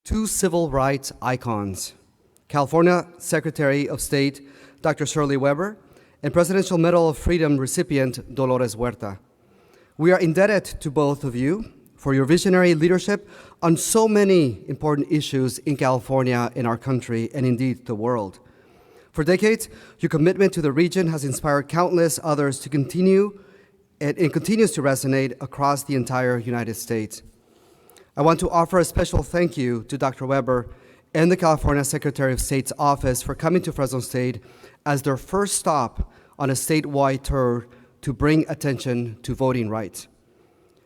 Two civil rights icons, California Secretary of State Dr. Shirley Weber and Presidential Medal of Freedom recipient Dolores Huerta. We are indebted to both of you for your visionary leadership on so many important issues in California, in our country, and indeed the world. For decades, your commitment to the region has inspired countless others to continue and continues to resonate across the entire United States. I want to offer a special thank you to Dr. Weber and the California Secretary of State's office for coming to Fresno State as their first stop on a statewide tour to bring attention to voting rights.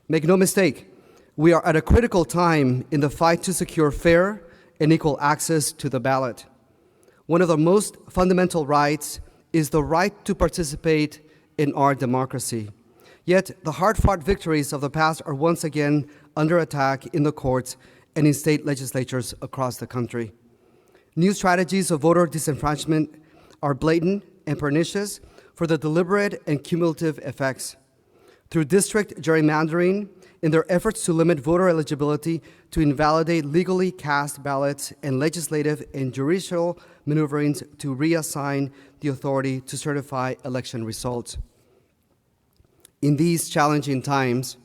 Make no mistake, we are at a critical time in the fight to secure fair and equal access to the ballot. One of the most fundamental rights is the right to participate in our democracy. Yet, the hard-fought victories of the past are once again under attack in the courts and in state legislatures across the country. New strategies of voter disenfranchisement are blatant and pernicious for the deliberate and cumulative effects. Through district gerrymandering, in their efforts to limit voter eligibility, to invalidate legally cast ballots, and legislative and judicial maneuverings to reassign the authority to certify election results. In these challenging times,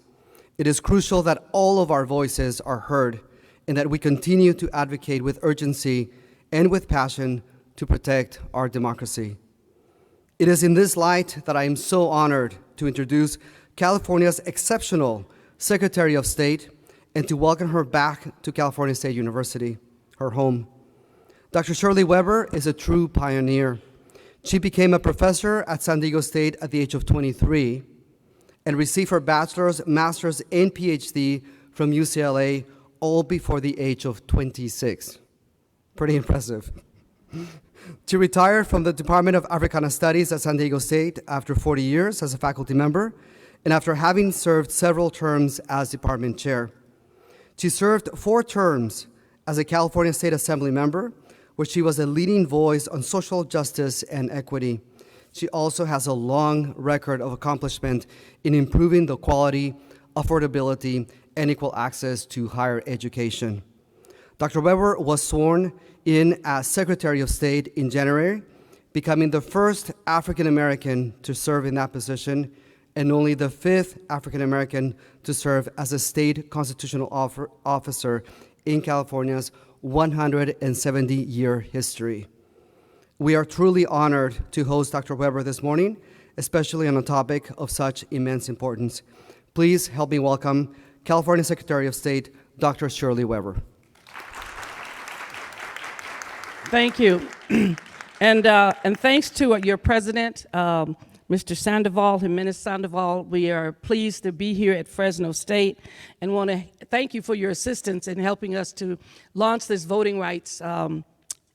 it is crucial that all of our voices are heard and that we continue to advocate with urgency and with passion to protect our democracy. It is in this light that I am so honored to introduce California's exceptional Secretary of State and to welcome her back to California State University, her home. Dr. Shirley Weber is a true pioneer. She became a professor at San Diego State at the age of 23 and received her bachelor's, master's, and PhD from UCLA all before the age of 26. Pretty impressive. She retired from the Department of Africana Studies at San Diego State after 40 years as a faculty member and after having served several terms as department chair. She served 4 terms as a California State Assembly member, where she was a leading voice on social justice and equity. She also has a long record of accomplishment in improving the quality, affordability, and equal access to higher education. Dr. Weber was sworn in as Secretary of State in January, becoming the first African American to serve in that position and only the 5th African American to serve as a state constitutional officer in California's 170-year history. We are truly honored to host Dr. Weber this morning, especially on a topic of such immense importance. Please help me welcome California Secretary of State, Dr. Shirley Weber. Thank you. And thanks to your president, Mr. Sandoval, Jimenez Sandoval. We are pleased to be here at Fresno State and want to thank you for your assistance in helping us to launch this voting rights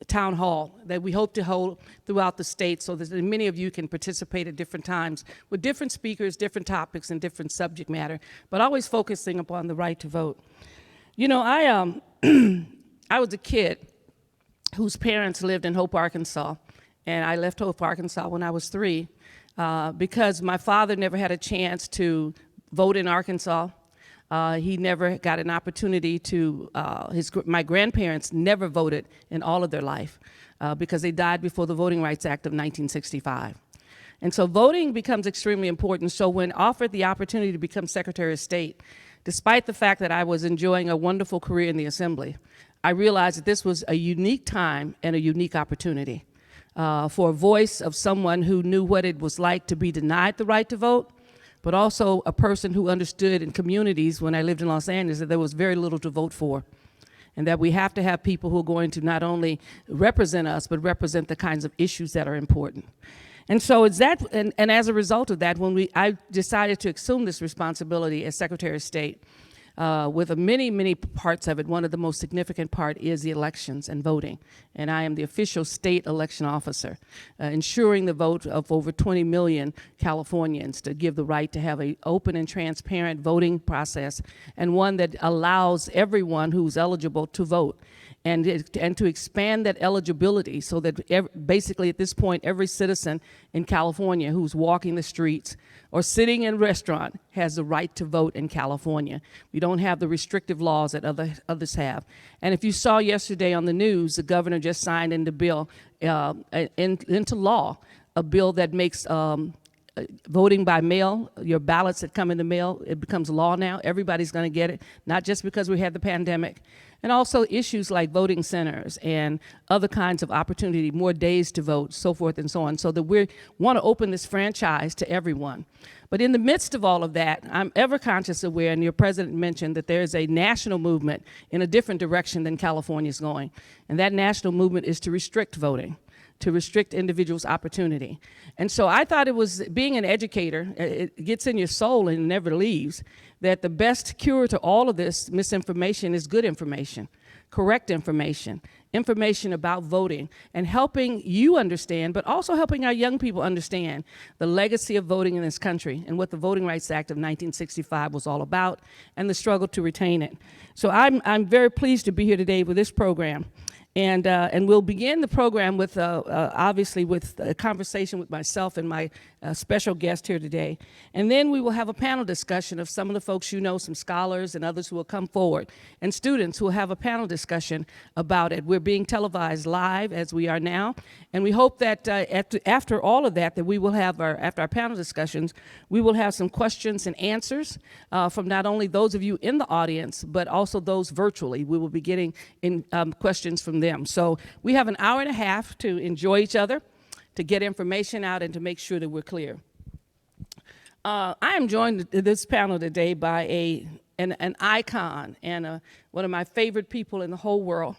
town hall that we hope to hold throughout the state so that many of you can participate at different times with different speakers, different topics, and different subject matter, but always focusing upon the right to vote. You know, I was a kid whose parents lived in Hope, Arkansas, and I left Hope, Arkansas when I was 3 because my father never had a chance to vote in Arkansas. He never got an opportunity to, my grandparents never voted in all of their life because they died before the Voting Rights Act of 1965. And so voting becomes extremely important. So when offered the opportunity to become Secretary of State, despite the fact that I was enjoying a wonderful career in the Assembly, I realized that this was a unique time and a unique opportunity for a voice of someone who knew what it was like to be denied the right to vote, but also a person who understood in communities when I lived in Los Angeles that there was very little to vote for, and that we have to have people who are going to not only represent us, but represent the kinds of issues that are important. And so it's that, and as a result of that, I decided to assume this responsibility as Secretary of State, with many parts of it. One of the most significant part is the elections and voting. And I am the official state election officer, ensuring the vote of over 20 million Californians to give the right to have an open and transparent voting process, and one that allows everyone who's eligible to vote. and to expand that eligibility so that basically at this point, every citizen in California who's walking the streets or sitting in a restaurant has the right to vote in California. We don't have the restrictive laws that others have. And if you saw yesterday on the news, the governor just signed into law a bill that makes voting by mail, your ballots that come in the mail, it becomes law now. Everybody's going to get it, not just because we had the pandemic. And also issues like voting centers and other kinds of opportunity, more days to vote, so forth and so on, so that we want to open this franchise to everyone. But in the midst of all of that, I'm ever conscious aware, and your president mentioned that there is a national movement in a different direction than California's going. And that national movement is to restrict voting, to restrict individuals' opportunity. And so I thought it was, being an educator, it gets in your soul and it never leaves, that the best cure to all of this misinformation is good information, correct information, information about voting, and helping you understand, but also helping our young people understand the legacy of voting in this country and what the Voting Rights Act of 1965 was all about and the struggle to retain it. So I'm very pleased to be here today with this program. And we'll begin the program with, obviously, with a conversation with myself and my special guest here today. And then we will have a panel discussion of some of the folks you know, some scholars and others who will come forward, and students who will have a panel discussion about it. We're being televised live, as we are now, and we hope that after all of that, that we will have, after our panel discussions, we will have some questions and answers from not only those of you in the audience, but also those virtually. We will be getting in questions from them. So we have an hour and a half to enjoy each other, to get information out, and to make sure that we're clear. I am joined this panel today by an icon and one of my favorite people in the whole world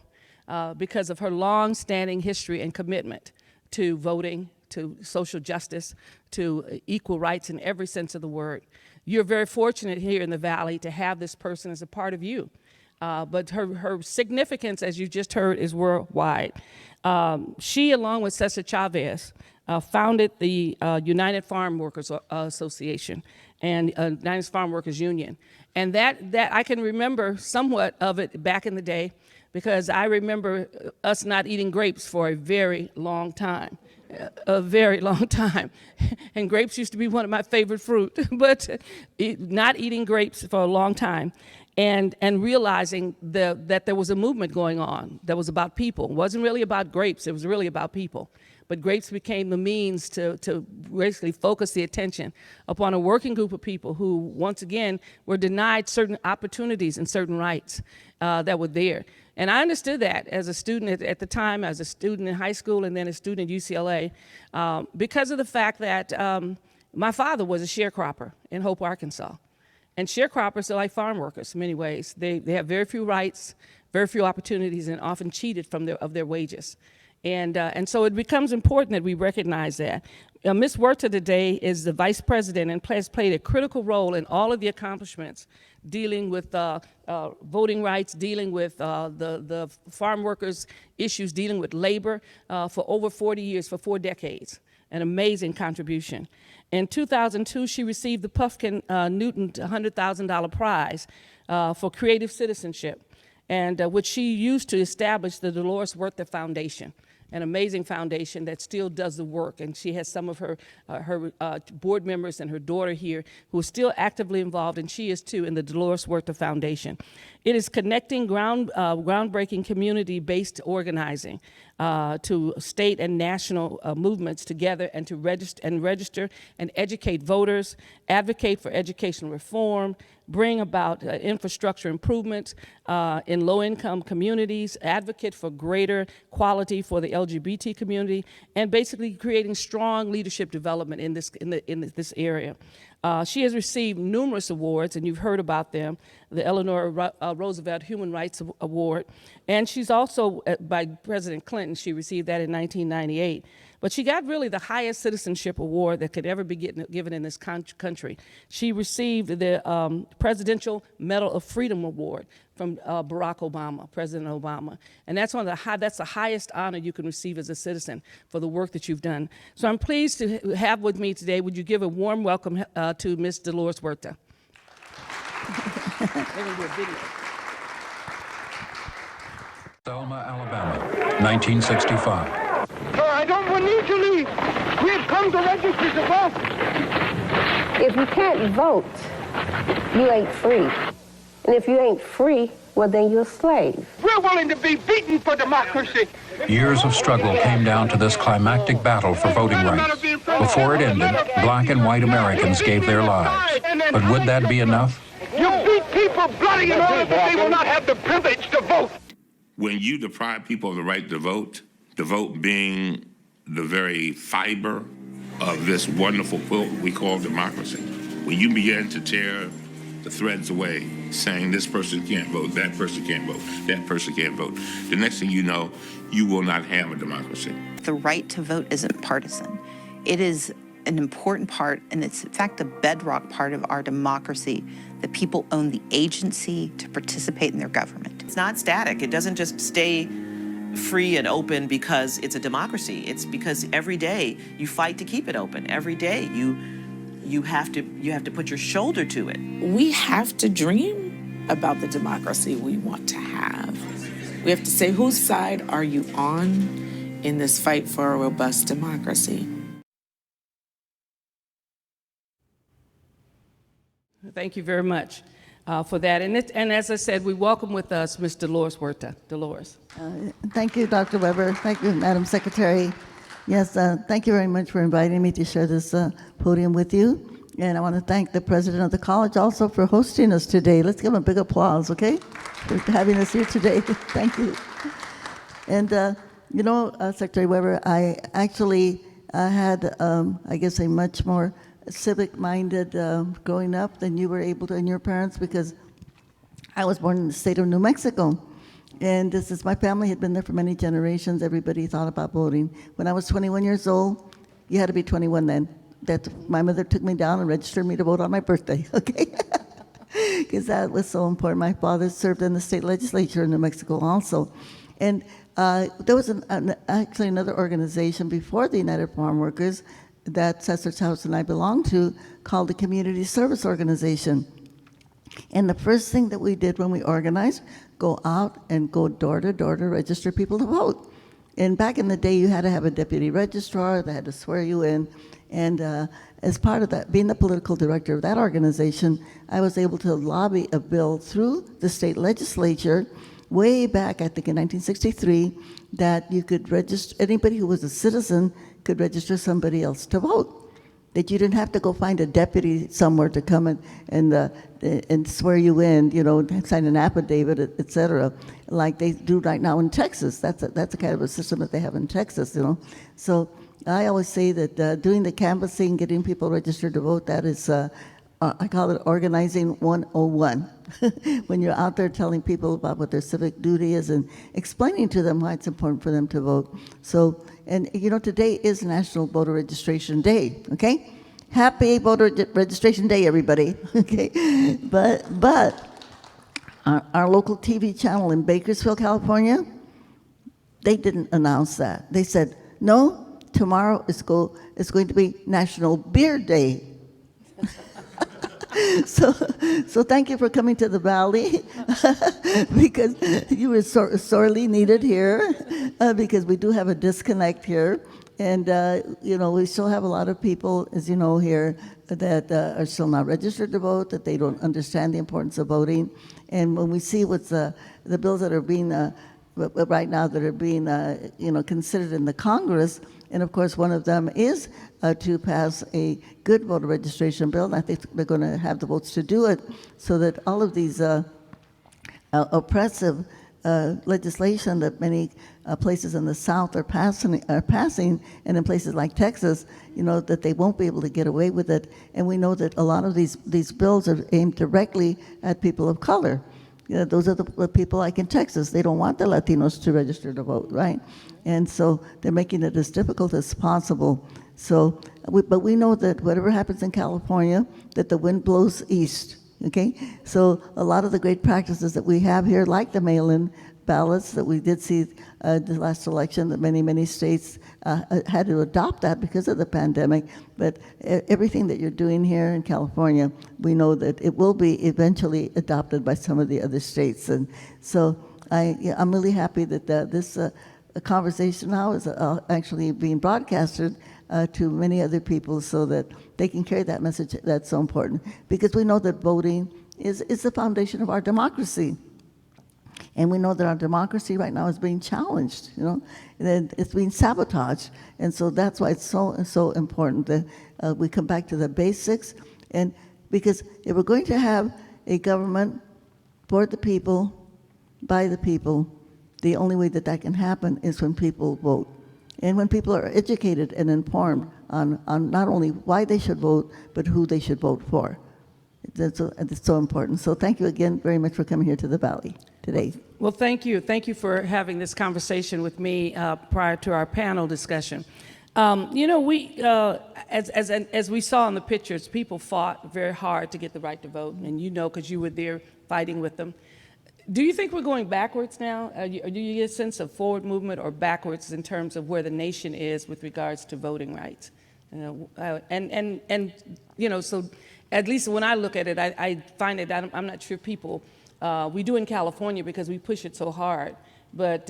because of her long-standing history and commitment to voting, to social justice, to equal rights in every sense of the word. You're very fortunate here in the Valley to have this person as a part of you. But her significance, as you just heard, is worldwide. She, along with Cesar Chavez, founded the United Farm Workers Association and United Farm Workers Union. And that I can remember somewhat of it back in the day, because I remember us not eating grapes for a very long time. A very long time. And grapes used to be one of my favorite fruit, but not eating grapes for a long time. And realizing that there was a movement going on that was about people. It wasn't really about grapes, it was really about people. But grapes became the means to basically focus the attention upon a working group of people who, once again, were denied certain opportunities and certain rights that were there. And I understood that as a student at the time, as a student in high school and then a student at UCLA, because of the fact that my father was a sharecropper in Hope, Arkansas. And sharecroppers are like farm workers in many ways. They have very few rights, very few opportunities, and often cheated of their wages. And so it becomes important that we recognize that. Ms. Huerta today is the vice president and has played a critical role in all of the accomplishments dealing with voting rights, dealing with the farm workers' issues, dealing with labor for over 40 years, for 4 decades. An amazing contribution. In 2002, she received the Puffkin Newton $100,000 prize for creative citizenship, and which she used to establish the Dolores Huerta Foundation, an amazing foundation that still does the work. And she has some of her board members and her daughter here who are still actively involved, and she is too, in the Dolores Huerta Foundation. It is connecting groundbreaking community-based organizing to state and national movements together, and to register and educate voters, advocate for educational reform, bring about infrastructure improvements in low-income communities, advocate for greater quality for the LGBT community, and basically creating strong leadership development in this area. She has received numerous awards, and you've heard about them, the Eleanor Roosevelt Human Rights Award, and she's also, by President Clinton, she received that in 1998. But she got really the highest citizenship award that could ever be given in this country. She received the Presidential Medal of Freedom Award from Barack Obama, President Obama. And that's that's the highest honor you can receive as a citizen for the work that you've done. So I'm pleased to have with me today, would you give a warm welcome to Ms. Dolores Huerta. They're gonna do a video. Selma, Alabama, 1965. Sir, I don't need to leave. We have come to register to vote. If you can't vote, you ain't free. And if you ain't free, well, then you're a slave. We're willing to be beaten for democracy. Years of struggle came down to this climactic battle for voting rights. Before it ended, black and white Americans gave their lives. But would that be enough? You beat people bloody in order that they will not have the privilege to vote. When you deprive people of the right to vote being the very fiber of this wonderful quilt we call democracy, when you begin to tear the threads away, saying this person can't vote, that person can't vote, that person can't vote, the next thing you know, you will not have a democracy. The right to vote isn't partisan. It is an important part, and it's in fact the bedrock part of our democracy, that people own the agency to participate in their government. It's not static. It doesn't just stay free and open because it's a democracy. It's because every day you fight to keep it open. Every day you have to put your shoulder to it. We have to dream about the democracy we want to have. We have to say, whose side are you on in this fight for a robust democracy? Thank you very much for that. And as I said, we welcome with us Ms. Dolores Huerta. Dolores. Thank you, Dr. Weber. Thank you, Madam Secretary. Yes, thank you very much for inviting me to share this podium with you. And I want to thank the president of the college also for hosting us today. Let's give him a big applause, okay? For having us here today. Thank you. And, Secretary Weber, I actually had, I guess, a much more civic-minded growing up than you were able to, and your parents, because I was born in the state of New Mexico. And my family had been there for many generations. Everybody thought about voting. When I was 21 years old, you had to be 21 then. My mother took me down and registered me to vote on my birthday, okay? Because that was so important. My father served in the state legislature in New Mexico also. And there was actually another organization before the United Farm Workers that Cesar's House and I belonged to, called the Community Service Organization. And the first thing that we did when we organized, go out and go door to door to register people to vote. And back in the day, you had to have a deputy registrar that had to swear you in. And as part of that, being the political director of that organization, I was able to lobby a bill through the state legislature way back, I think in 1963, that you could register, anybody who was a citizen could register somebody else to vote. That you didn't have to go find a deputy somewhere to come and swear you in, sign an affidavit, et cetera, like they do right now in Texas. That's a kind of a system that they have in Texas, So I always say that doing the canvassing, getting people registered to vote, that is, I call it organizing 101. When you're out there telling people about what their civic duty is and explaining to them why it's important for them to vote. So, and today is National Voter Registration Day, okay? Happy Voter Registration Day, everybody, okay? But our local TV channel in Bakersfield, California, they didn't announce that. They said, no, tomorrow is going to be National Beer Day. So thank you for coming to the Valley because you were sorely needed here because we do have a disconnect here. And, we still have a lot of people, as you know, here that are still not registered to vote, that they don't understand the importance of voting. And when we see what's the bills that are being, right now that are being, considered in the Congress, and of course one of them is to pass a good voter registration bill, and I think they're going to have the votes to do it, so that all of these oppressive legislation that many places in the South are passing, and in places like Texas, that they won't be able to get away with it. And we know that a lot of these bills are aimed directly at people of color. Those are the people like in Texas. They don't want the Latinos to register to vote, right? And so they're making it as difficult as possible. So, but we know that whatever happens in California, that the wind blows east, okay? So a lot of the great practices that we have here, like the mail-in ballots that we did see the last election, that many states had to adopt that because of the pandemic. But everything that you're doing here in California, we know that it will be eventually adopted by some of the other states. And so I'm really happy that this conversation now is actually being broadcasted to many other people so that they can carry that message that's so important. Because we know that voting is the foundation of our democracy. And we know that our democracy right now is being challenged, and it's being sabotaged. And so that's why it's so important that we come back to the basics. And because if we're going to have a government for the people, by the people, the only way that can happen is when people vote. And when people are educated and informed on not only why they should vote, but who they should vote for. It's so important. So thank you again very much for coming here to the Valley today. Well, thank you. Thank you for having this conversation with me prior to our panel discussion. We, as we saw in the pictures, people fought very hard to get the right to vote, and because you were there fighting with them. Do you think we're going backwards now? Do you get a sense of forward movement or backwards in terms of where the nation is with regards to voting rights? So at least when I look at it, I find it, I'm not sure people, we do in California because we push it so hard, but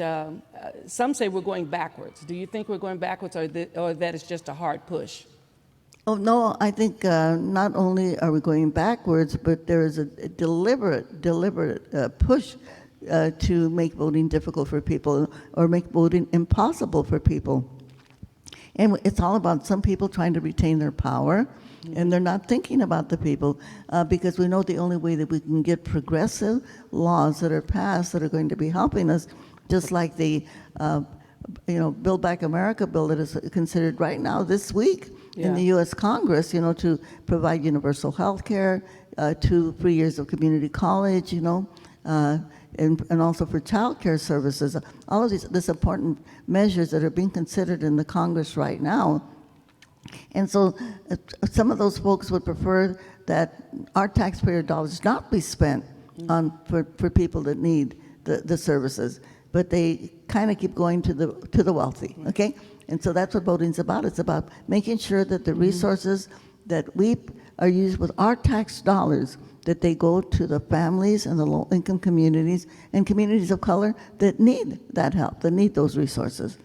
some say we're going backwards. Do you think we're going backwards or that is just a hard push? Oh, no, I think not only are we going backwards, but there is a deliberate push to make voting difficult for people or make voting impossible for people. And it's all about some people trying to retain their power, and they're not thinking about the people because we know the only way that we can get progressive laws that are passed that are going to be helping us, just like the Build Back America bill that is considered right now this week in the U.S. Congress, to provide universal health care, 2 free years of community college, and also for child care services. All of these important measures that are being considered in the Congress right now. And so some of those folks would prefer that our taxpayer dollars not be spent for people that need the services, but they kind of keep going to the wealthy, okay? And so that's what voting's about. It's about making sure that the resources that we are used with our tax dollars, that they go to the families and the low-income communities and communities of color that need that help, that need those resources.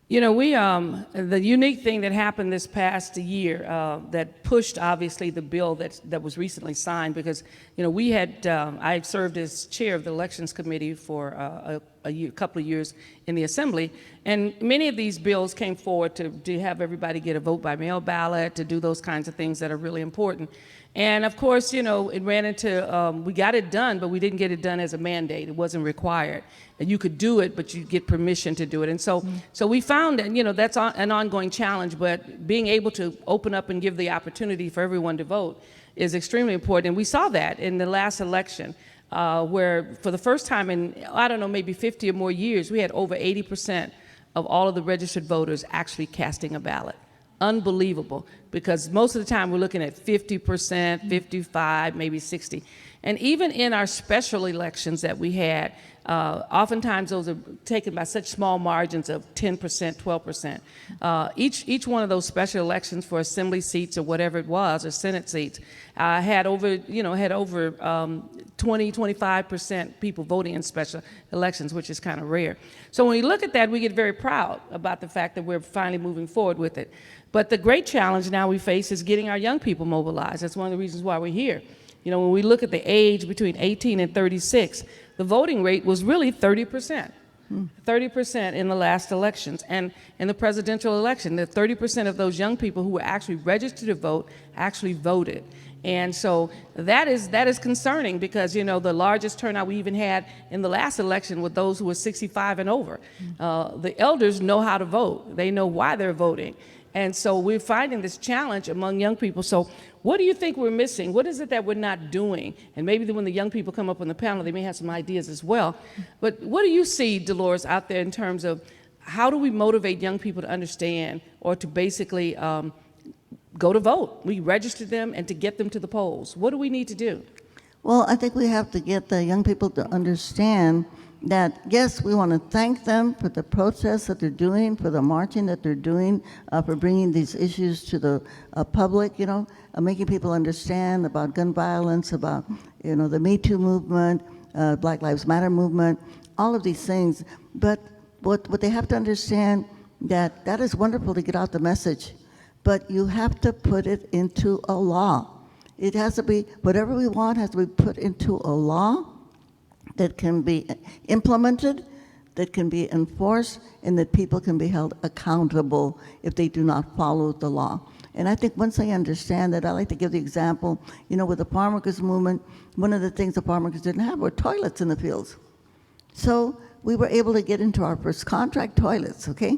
The unique thing that happened this past year that pushed, obviously, the bill that was recently signed, because, I served as chair of the Elections Committee for a couple of years in the Assembly, and many of these bills came forward to have everybody get a vote by mail ballot, to do those kinds of things that are really important. And of course, it ran into, we got it done, but we didn't get it done as a mandate. It wasn't required. And you could do it, but you get permission to do it. And so we found that, that's an ongoing challenge, but being able to open up and give the opportunity for everyone to vote is extremely important. And we saw that in the last election, where for the first time in, maybe 50 or more years, we had over 80% of all of the registered voters actually casting a ballot. Unbelievable, because most of the time we're looking at 50%, 55, maybe 60. And even in our special elections that we had, oftentimes those are taken by such small margins of 10%, 12%. Each one of those special elections for assembly seats or whatever it was, or Senate seats, had over 20, 25% people voting in special elections, which is kind of rare. So when we look at that, we get very proud about the fact that we're finally moving forward with it. But the great challenge now we face is getting our young people mobilized. That's one of the reasons why we're here. When we look at the age between 18 and 36, the voting rate was really 30%. 30% in the last elections. And in the presidential election, the 30% of those young people who were actually registered to vote actually voted. And so that is concerning because, the largest turnout we even had in the last election were those who were 65 and over. The elders know how to vote. They know why they're voting. And so we're finding this challenge among young people. So what do you think we're missing? What is it that we're not doing? And maybe when the young people come up on the panel, they may have some ideas as well. But what do you see, Dolores, out there in terms of how do we motivate young people to understand or to basically go to vote? We register them and to get them to the polls. What do we need to do? Well, I think we have to get the young people to understand that, yes, we want to thank them for the protests that they're doing, for the marching that they're doing, for bringing these issues to the public, making people understand about gun violence, about, the Me Too movement, Black Lives Matter movement, all of these things. But what they have to understand, that is wonderful to get out the message, but you have to put it into a law. It has to be, whatever we want has to be put into a law that can be implemented, that can be enforced, and that people can be held accountable if they do not follow the law. And I think once they understand that, I like to give the example, with the farm workers movement, one of the things the farm workers didn't have were toilets in the fields. So we were able to get into our first contract toilets, okay?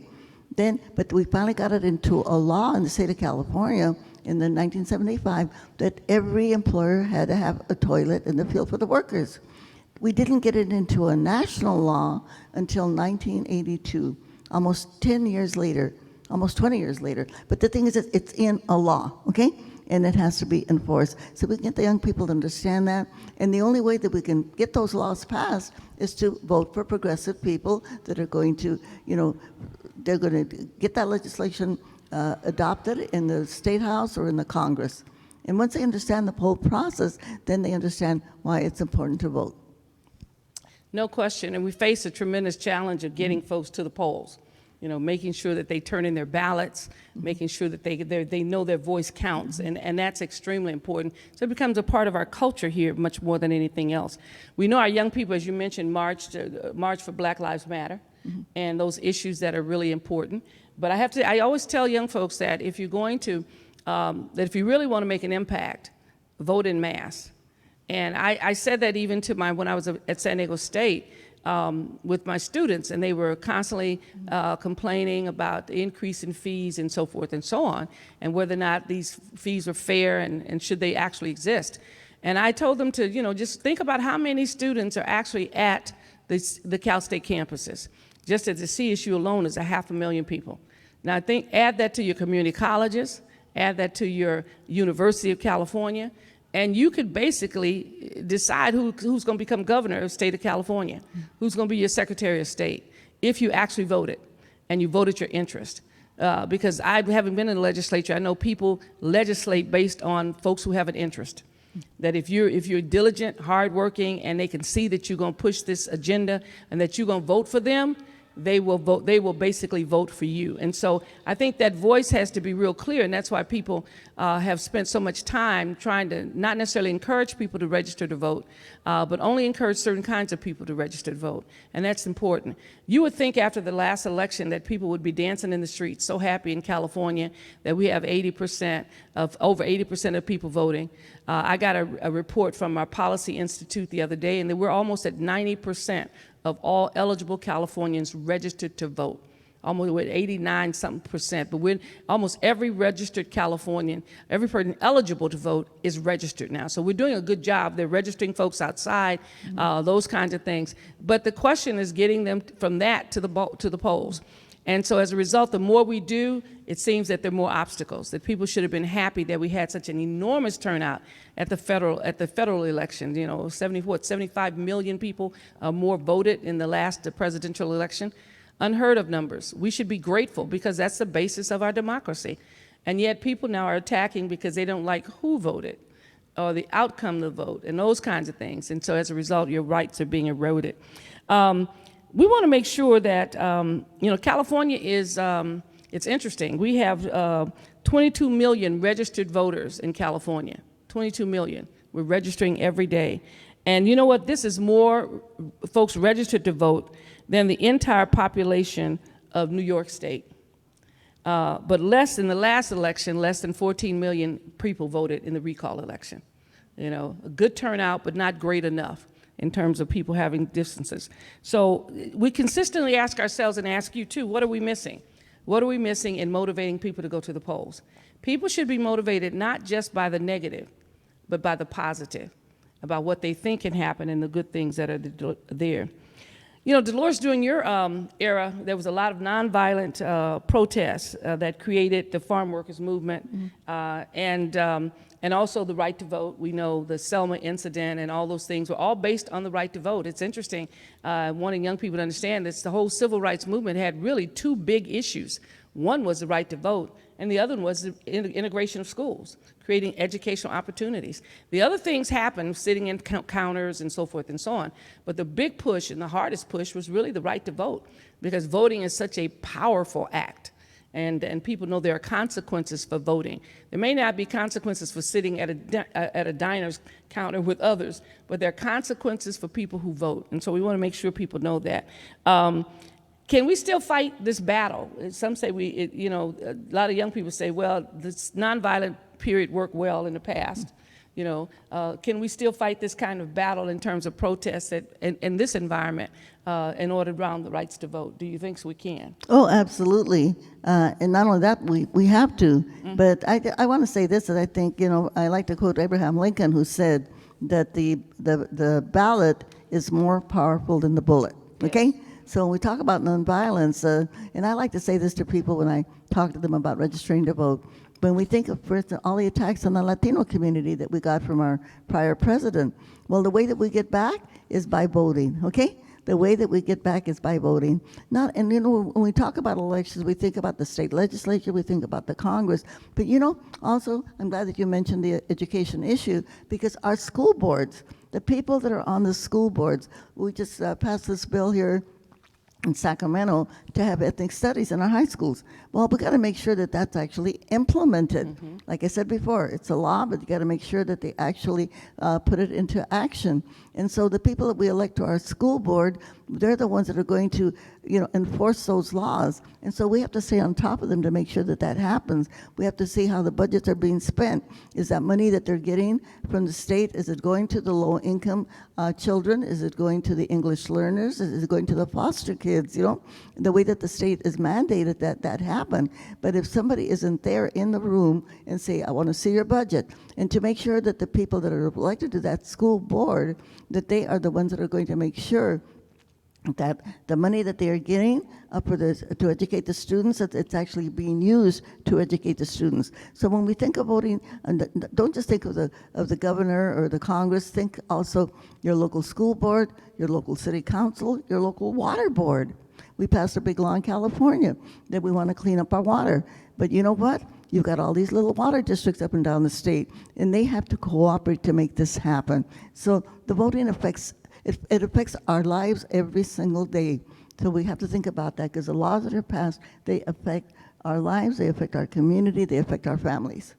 But we finally got it into a law in the state of California in the 1975 that every employer had to have a toilet in the field for the workers. We didn't get it into a national law until 1982, almost 10 years later, almost 20 years later. But the thing is, it's in a law, okay? And it has to be enforced. So we can get the young people to understand that. And the only way that we can get those laws passed is to vote for progressive people that are going to, they're going to get that legislation adopted in the State House or in the Congress. And once they understand the whole process, then they understand why it's important to vote. No question, and we face a tremendous challenge of getting folks to the polls. Making sure that they turn in their ballots, making sure that they know their voice counts, and that's extremely important. So it becomes a part of our culture here much more than anything else. We know our young people, as you mentioned, march for Black Lives Matter, and those issues that are really important. But I always tell young folks that if you're going to, that if you really want to make an impact, vote en masse. And I said that even to when I was at San Diego State, with my students, and they were constantly complaining about the increase in fees and so forth and so on, and whether or not these fees are fair and should they actually exist. And I told them to, just think about how many students are actually at the Cal State campuses. Just at the CSU alone is 500,000 people. Now add that to your community colleges, add that to your University of California, and you could basically decide who's going to become governor of the state of California, who's going to be your Secretary of State, if you actually voted, and you voted your interest. Because having been in the legislature, I know people legislate based on folks who have an interest. That if you're diligent, hardworking, and they can see that you're going to push this agenda and that you're going to vote for them, they will basically vote for you. And so I think that voice has to be real clear, and that's why people have spent so much time trying to not necessarily encourage people to register to vote, but only encourage certain kinds of people to register to vote, and that's important. You would think after the last election that people would be dancing in the streets, so happy in California that we have over 80% of people voting. I got a report from our Policy Institute the other day, and that we're almost at 90% of all eligible Californians registered to vote. Almost with 89-something%, but we're almost every registered Californian, every person eligible to vote is registered now. So we're doing a good job. They're registering folks outside, those kinds of things. But the question is getting them from that to the polls. And so as a result, the more we do, it seems that there are more obstacles, that people should have been happy that we had such an enormous turnout at the federal election. 75 million people more voted in the last presidential election. Unheard of numbers. We should be grateful because that's the basis of our democracy. And yet people now are attacking because they don't like who voted or the outcome of the vote and those kinds of things. And so as a result, your rights are being eroded. We want to make sure that, California is, it's interesting. We have 22 million registered voters in California, 22 million. We're registering every day. And you know what? This is more folks registered to vote than the entire population of New York State. But less in the last election, less than 14 million people voted in the recall election. A good turnout, but not great enough in terms of people having distances. So we consistently ask ourselves and ask you too, what are we missing? What are we missing in motivating people to go to the polls? People should be motivated not just by the negative, but by the positive, about what they think can happen and the good things that are there. Dolores, during your era, there was a lot of nonviolent protests that created the farm workers movement, and also the right to vote. We know the Selma incident and all those things were all based on the right to vote. It's interesting, wanting young people to understand this, the whole civil rights movement had really two big issues. One was the right to vote, and the other one was the integration of schools, creating educational opportunities. The other things happened, sitting in counters and so forth and so on, but the big push and the hardest push was really the right to vote, because voting is such a powerful act. And people know there are consequences for voting. There may not be consequences for sitting at a diner's counter with others, but there are consequences for people who vote. And so we want to make sure people know that. Can we still fight this battle? Some say a lot of young people say, well, this nonviolent period worked well in the past. Can we still fight this kind of battle in terms of protests in this environment in order to round the rights to vote? Do you think we can? Oh, absolutely. And not only that, we have to. But I want to say this, that I think, I like to quote Abraham Lincoln, who said that the ballot is more powerful than the bullet, okay? So when we talk about nonviolence, and I like to say this to people when I talk to them about registering to vote, when we think of, for instance, all the attacks on the Latino community that we got from our prior president, well, the way that we get back is by voting, okay? The way that we get back is by voting. When we talk about elections, we think about the state legislature, we think about the Congress, but also, I'm glad that you mentioned the education issue, because our school boards, the people that are on the school boards, we just passed this bill here in Sacramento to have ethnic studies in our high schools. Well, we got to make sure that that's actually implemented. Like I said before, it's a law, but you got to make sure that they actually put it into action. And so the people that we elect to our school board, they're the ones that are going to, enforce those laws. And so we have to stay on top of them to make sure that that happens. We have to see how the budgets are being spent. Is that money that they're getting from the state, is it going to the low-income children? Is it going to the English learners? Is it going to the foster kids? The way that the state is mandated that happen. But if somebody isn't there in the room and say, I want to see your budget, and to make sure that the people that are elected to that school board, that they are the ones that are going to make sure that the money that they are getting to educate the students, that it's actually being used to educate the students. So when we think of voting, don't just think of the governor or the Congress, think also your local school board, your local city council, your local water board. We passed a big law in California that we want to clean up our water. But you know what? You've got all these little water districts up and down the state, and they have to cooperate to make this happen. So the voting affects our lives every single day. So we have to think about that, because the laws that are passed, they affect our lives, they affect our community, they affect our families.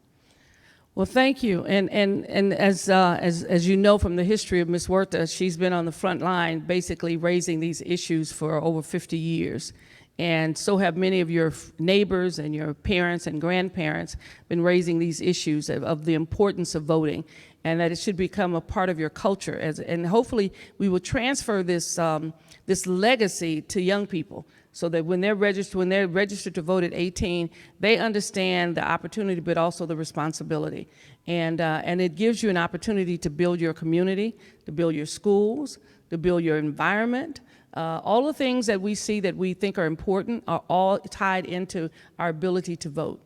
Well, thank you. And as you know from the history of Ms. Huerta, she's been on the front line basically raising these issues for over 50 years. And so have many of your neighbors and your parents and grandparents been raising these issues of the importance of voting, and that it should become a part of your culture. And hopefully we will transfer this legacy to young people, so that when they're registered to vote at 18, they understand the opportunity, but also the responsibility. And it gives you an opportunity to build your community, to build your schools, to build your environment. All the things that we see that we think are important are all tied into our ability to vote.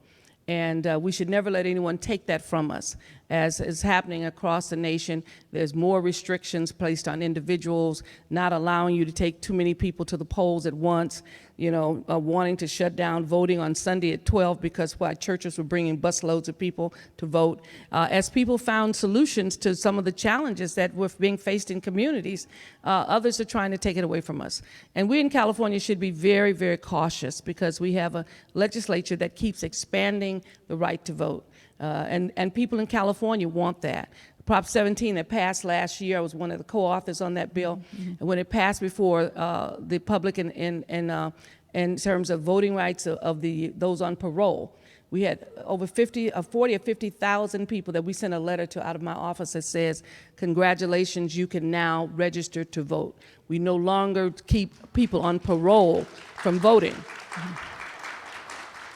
And we should never let anyone take that from us. As is happening across the nation, there's more restrictions placed on individuals, not allowing you to take too many people to the polls at once, wanting to shut down voting on Sunday at 12 because churches were bringing busloads of people to vote. As people found solutions to some of the challenges that were being faced in communities, others are trying to take it away from us. And we in California should be very, very cautious, because we have a legislature that keeps expanding the right to vote. And people in California want that. Prop 17 that passed last year, I was one of the co-authors on that bill. And when it passed before the public in terms of voting rights of those on parole, we had over 40 or 50,000 people that we sent a letter to out of my office that says, congratulations, you can now register to vote. We no longer keep people on parole from voting.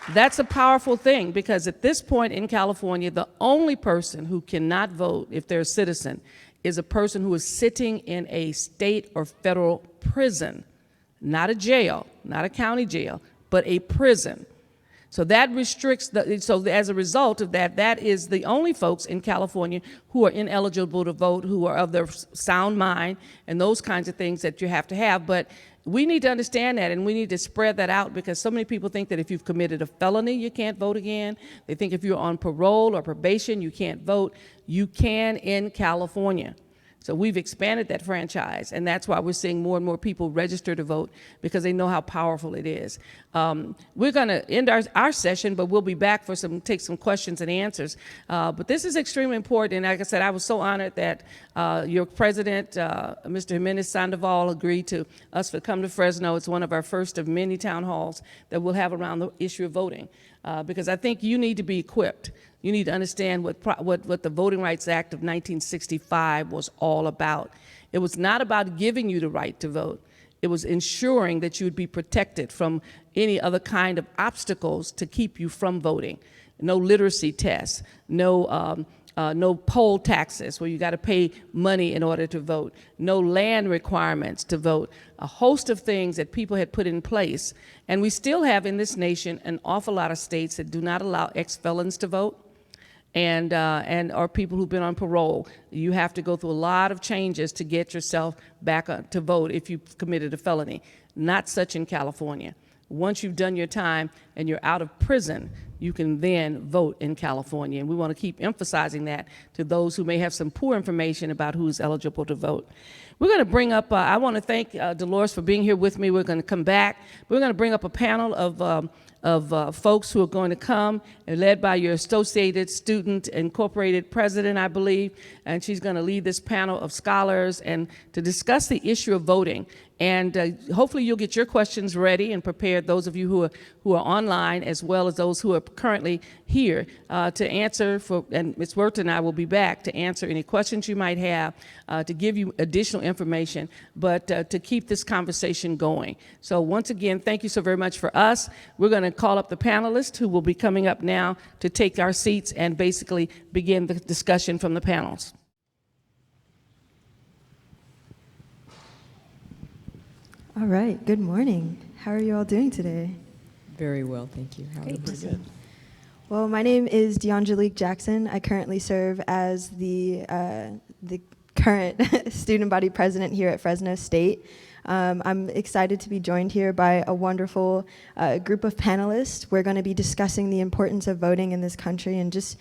That's a powerful thing, because at this point in California, the only person who cannot vote if they're a citizen is a person who is sitting in a state or federal prison, not a jail, not a county jail, but a prison. So that restricts, so as a result of that, that is the only folks in California who are ineligible to vote, who are of their sound mind, and those kinds of things that you have to have. But we need to understand that, and we need to spread that out, because so many people think that if you've committed a felony, you can't vote again. They think if you're on parole or probation, you can't vote. You can in California. So we've expanded that franchise, and that's why we're seeing more and more people register to vote, because they know how powerful it is. We're going to end our session, but we'll be back for take some questions and answers. But this is extremely important, and like I said, I was so honored that your president, Mr. Jimenez Sandoval, agreed to us to come to Fresno. It's one of our first of many town halls that we'll have around the issue of voting, because I think you need to be equipped. You need to understand what the Voting Rights Act of 1965 was all about. It was not about giving you the right to vote. It was ensuring that you would be protected from any other kind of obstacles to keep you from voting. No literacy tests, no poll taxes where you got to pay money in order to vote, no land requirements to vote, a host of things that people had put in place. And we still have in this nation an awful lot of states that do not allow ex-felons to vote, and or people who've been on parole. You have to go through a lot of changes to get yourself back to vote if you've committed a felony. Not such in California. Once you've done your time and you're out of prison, you can then vote in California. And we want to keep emphasizing that to those who may have some poor information about who's eligible to vote. We're going to bring up, I want to thank Dolores for being here with me. We're going to come back. We're going to bring up a panel of folks who are going to come, and led by your Associated Student Incorporated president, I believe, and she's going to lead this panel of scholars and to discuss the issue of voting. And hopefully you'll get your questions ready and prepared, those of you who are online, as well as those who are currently here to answer and Ms. Huerta and I will be back to answer any questions you might have, to give you additional information, but to keep this conversation going. So once again, thank you so very much for us. We're going to call up the panelists who will be coming up now to take our seats and basically begin the discussion from the panels. All right, good morning. How are you all doing today? Very well, thank you. How are you? Pretty good. Well, my name is DeAngelique Jackson. I currently serve as the current student body president here at Fresno State. I'm excited to be joined here by a wonderful group of panelists. We're going to be discussing the importance of voting in this country and just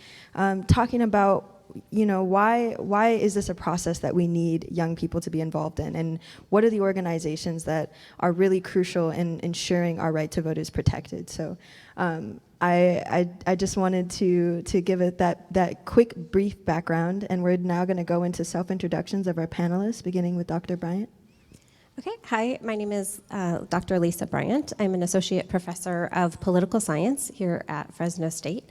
talking about, you know, why is this a process that we need young people to be involved in, and what are the organizations that are really crucial in ensuring our right to vote is protected. So I just wanted to give it that quick brief background, and we're now going to go into self-introductions of our panelists, beginning with Dr. Bryant. Okay, hi, my name is Dr. Lisa Bryant. I'm an associate professor of political science here at Fresno State.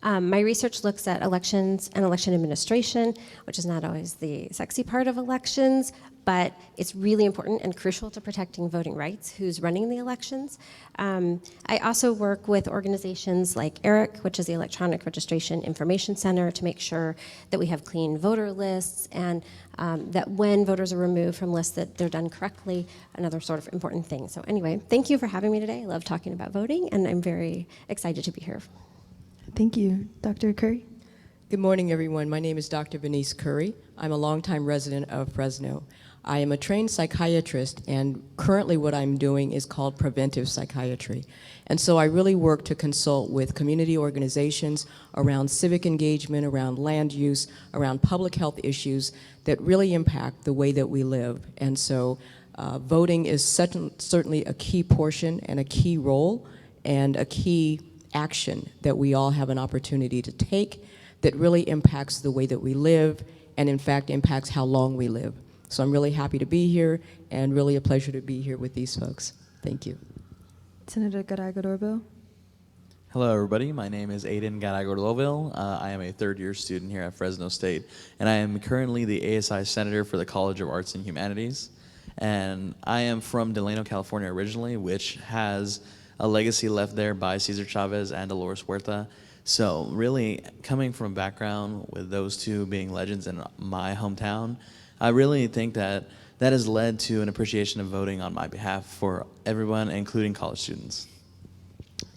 My research looks at elections and election administration, which is not always the sexy part of elections, but it's really important and crucial to protecting voting rights, who's running the elections. I also work with organizations like ERIC, which is the Electronic Registration Information Center, to make sure that we have clean voter lists and that when voters are removed from lists that they're done correctly, another sort of important thing. So anyway, thank you for having me today. I love talking about voting, and I'm very excited to be here. Thank you. Dr. Curry? Good morning, everyone. My name is Dr. Bernice Curry. I'm a longtime resident of Fresno. I am a trained psychiatrist, and currently what I'm doing is called preventive psychiatry. And so I really work to consult with community organizations around civic engagement, around land use, around public health issues that really impact the way that we live. And so voting is certainly a key portion and a key role and a key action that we all have an opportunity to take that really impacts the way that we live and in fact impacts how long we live. So I'm really happy to be here and really a pleasure to be here with these folks. Thank you. Senator Garagorloville? Hello everybody, my name is Aiden Garagorloville. I am a third-year student here at Fresno State, and I am currently the ASI Senator for the College of Arts and Humanities. And I am from Delano, California originally, which has a legacy left there by Cesar Chavez and Dolores Huerta. So really, coming from a background with those two being legends in my hometown, I really think that that has led to an appreciation of voting on my behalf for everyone, including college students.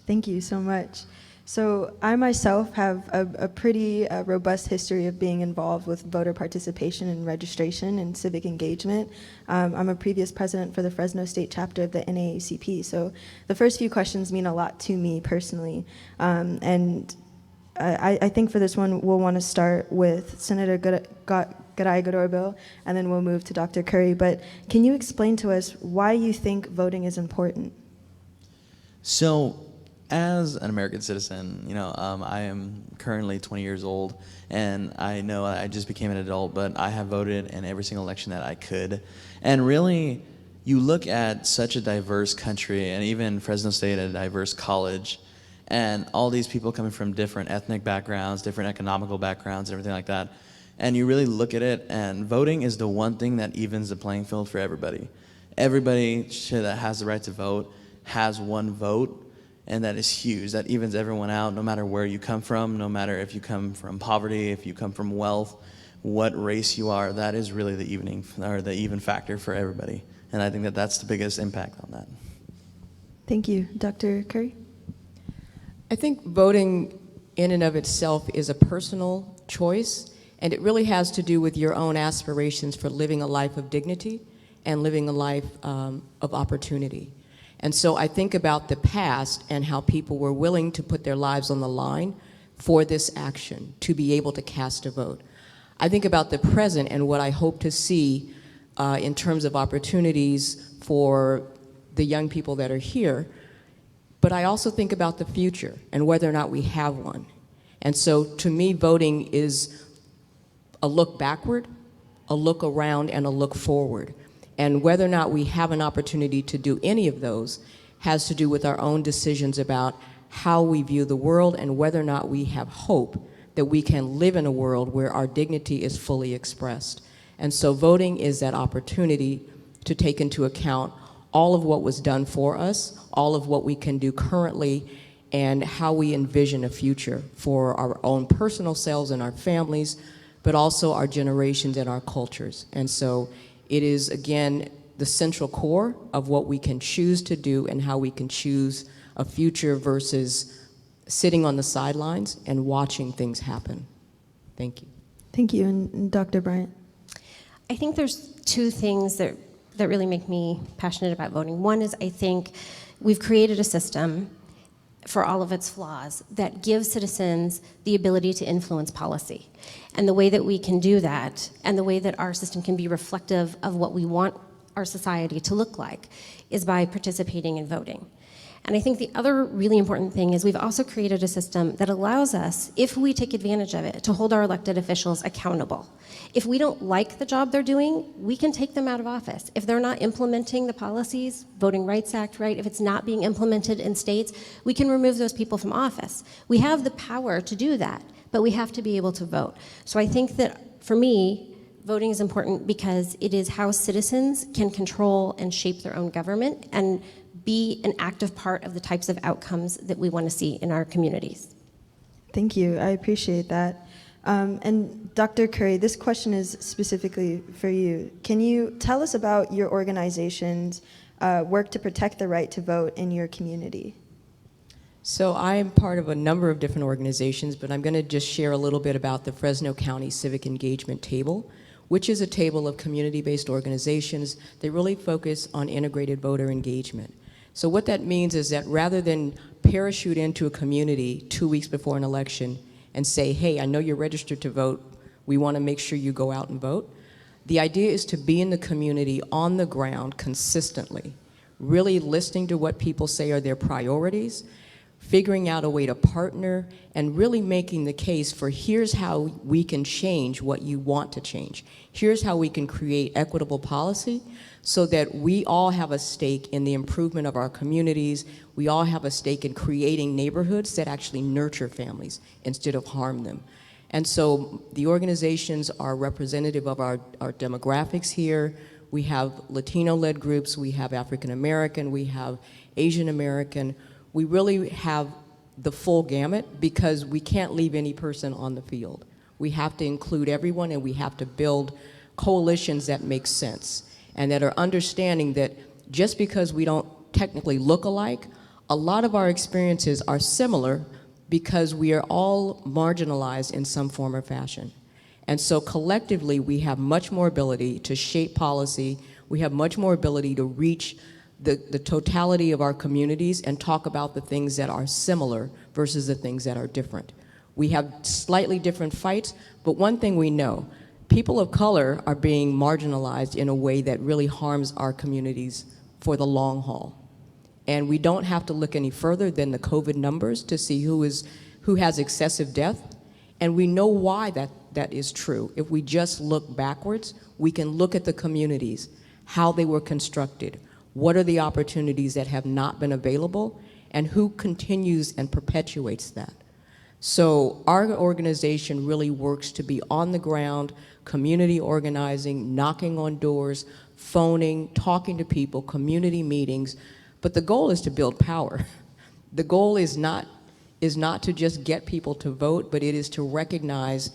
Thank you so much. So I myself have a pretty robust history of being involved with voter participation and registration and civic engagement. I'm a previous president for the Fresno State Chapter of the NAACP, so the first few questions mean a lot to me personally. I think for this one, we'll want to start with Senator Garagorloville, and then we'll move to Dr. Curry. But can you explain to us why you think voting is important? So, as an American citizen, I am currently 20 years old, and I know I just became an adult, but I have voted in every single election that I could. And really, you look at such a diverse country, and even Fresno State, a diverse college, and all these people coming from different ethnic backgrounds, different economical backgrounds, and everything like that. And you really look at it, and voting is the one thing that evens the playing field for everybody. Everybody that has the right to vote has one vote, and that is huge. That evens everyone out, no matter where you come from, no matter if you come from poverty, if you come from wealth, what race you are. That is really the even factor for everybody. And I think that that's the biggest impact on that. Thank you. Dr. Curry? I think voting in and of itself is a personal choice, and it really has to do with your own aspirations for living a life of dignity and living a life of opportunity. And so I think about the past and how people were willing to put their lives on the line for this action, to be able to cast a vote. I think about the present and what I hope to see in terms of opportunities for the young people that are here, but I also think about the future and whether or not we have one. And so to me, voting is a look backward, a look around, and a look forward. And whether or not we have an opportunity to do any of those has to do with our own decisions about how we view the world and whether or not we have hope that we can live in a world where our dignity is fully expressed. And so voting is that opportunity to take into account all of what was done for us, all of what we can do currently, and how we envision a future for our own personal selves and our families, but also our generations and our cultures. And so it is, again, the central core of what we can choose to do and how we can choose a future versus sitting on the sidelines and watching things happen. Thank you. Thank you. And Dr. Bryant? I think there's two things that really make me passionate about voting. One is I think we've created a system, for all of its flaws, that gives citizens the ability to influence policy. And the way that we can do that, and the way that our system can be reflective of what we want our society to look like, is by participating in voting. And I think the other really important thing is we've also created a system that allows us, if we take advantage of it, to hold our elected officials accountable. If we don't like the job they're doing, we can take them out of office. If they're not implementing the policies, Voting Rights Act, right, if it's not being implemented in states, we can remove those people from office. We have the power to do that, but we have to be able to vote. So I think that, for me, voting is important because it is how citizens can control and shape their own government and be an active part of the types of outcomes that we want to see in our communities. Thank you. I appreciate that. And Dr. Curry, this question is specifically for you. Can you tell us about your organization's work to protect the right to vote in your community? So I am part of a number of different organizations, but I'm going to just share a little bit about the Fresno County Civic Engagement Table, which is a table of community-based organizations that really focus on integrated voter engagement. So what that means is that rather than parachute into a community 2 weeks before an election and say, hey, I know you're registered to vote, we want to make sure you go out and vote, the idea is to be in the community on the ground consistently, really listening to what people say are their priorities, figuring out a way to partner, and really making the case for here's how we can change what you want to change. Here's how we can create equitable policy so that we all have a stake in the improvement of our communities. We all have a stake in creating neighborhoods that actually nurture families instead of harm them. And so the organizations are representative of our demographics here. We have Latino-led groups, we have African American, we have Asian American. We really have the full gamut because we can't leave any person on the field. We have to include everyone, and we have to build coalitions that make sense and that are understanding that just because we don't technically look alike, A lot of our experiences are similar because we are all marginalized in some form or fashion. And so collectively, we have much more ability to shape policy. We have much more ability to reach the totality of our communities and talk about the things that are similar versus the things that are different. We have slightly different fights, but one thing we know, people of color are being marginalized in a way that really harms our communities for the long haul. And we don't have to look any further than the COVID numbers to see who has excessive death. And we know why that is true. If we just look backwards, we can look at the communities, how they were constructed, what are the opportunities that have not been available, and who continues and perpetuates that. So our organization really works to be on the ground, community organizing, knocking on doors, phoning, talking to people, community meetings. But the goal is to build power. The goal is not to just get people to vote, but it is to recognize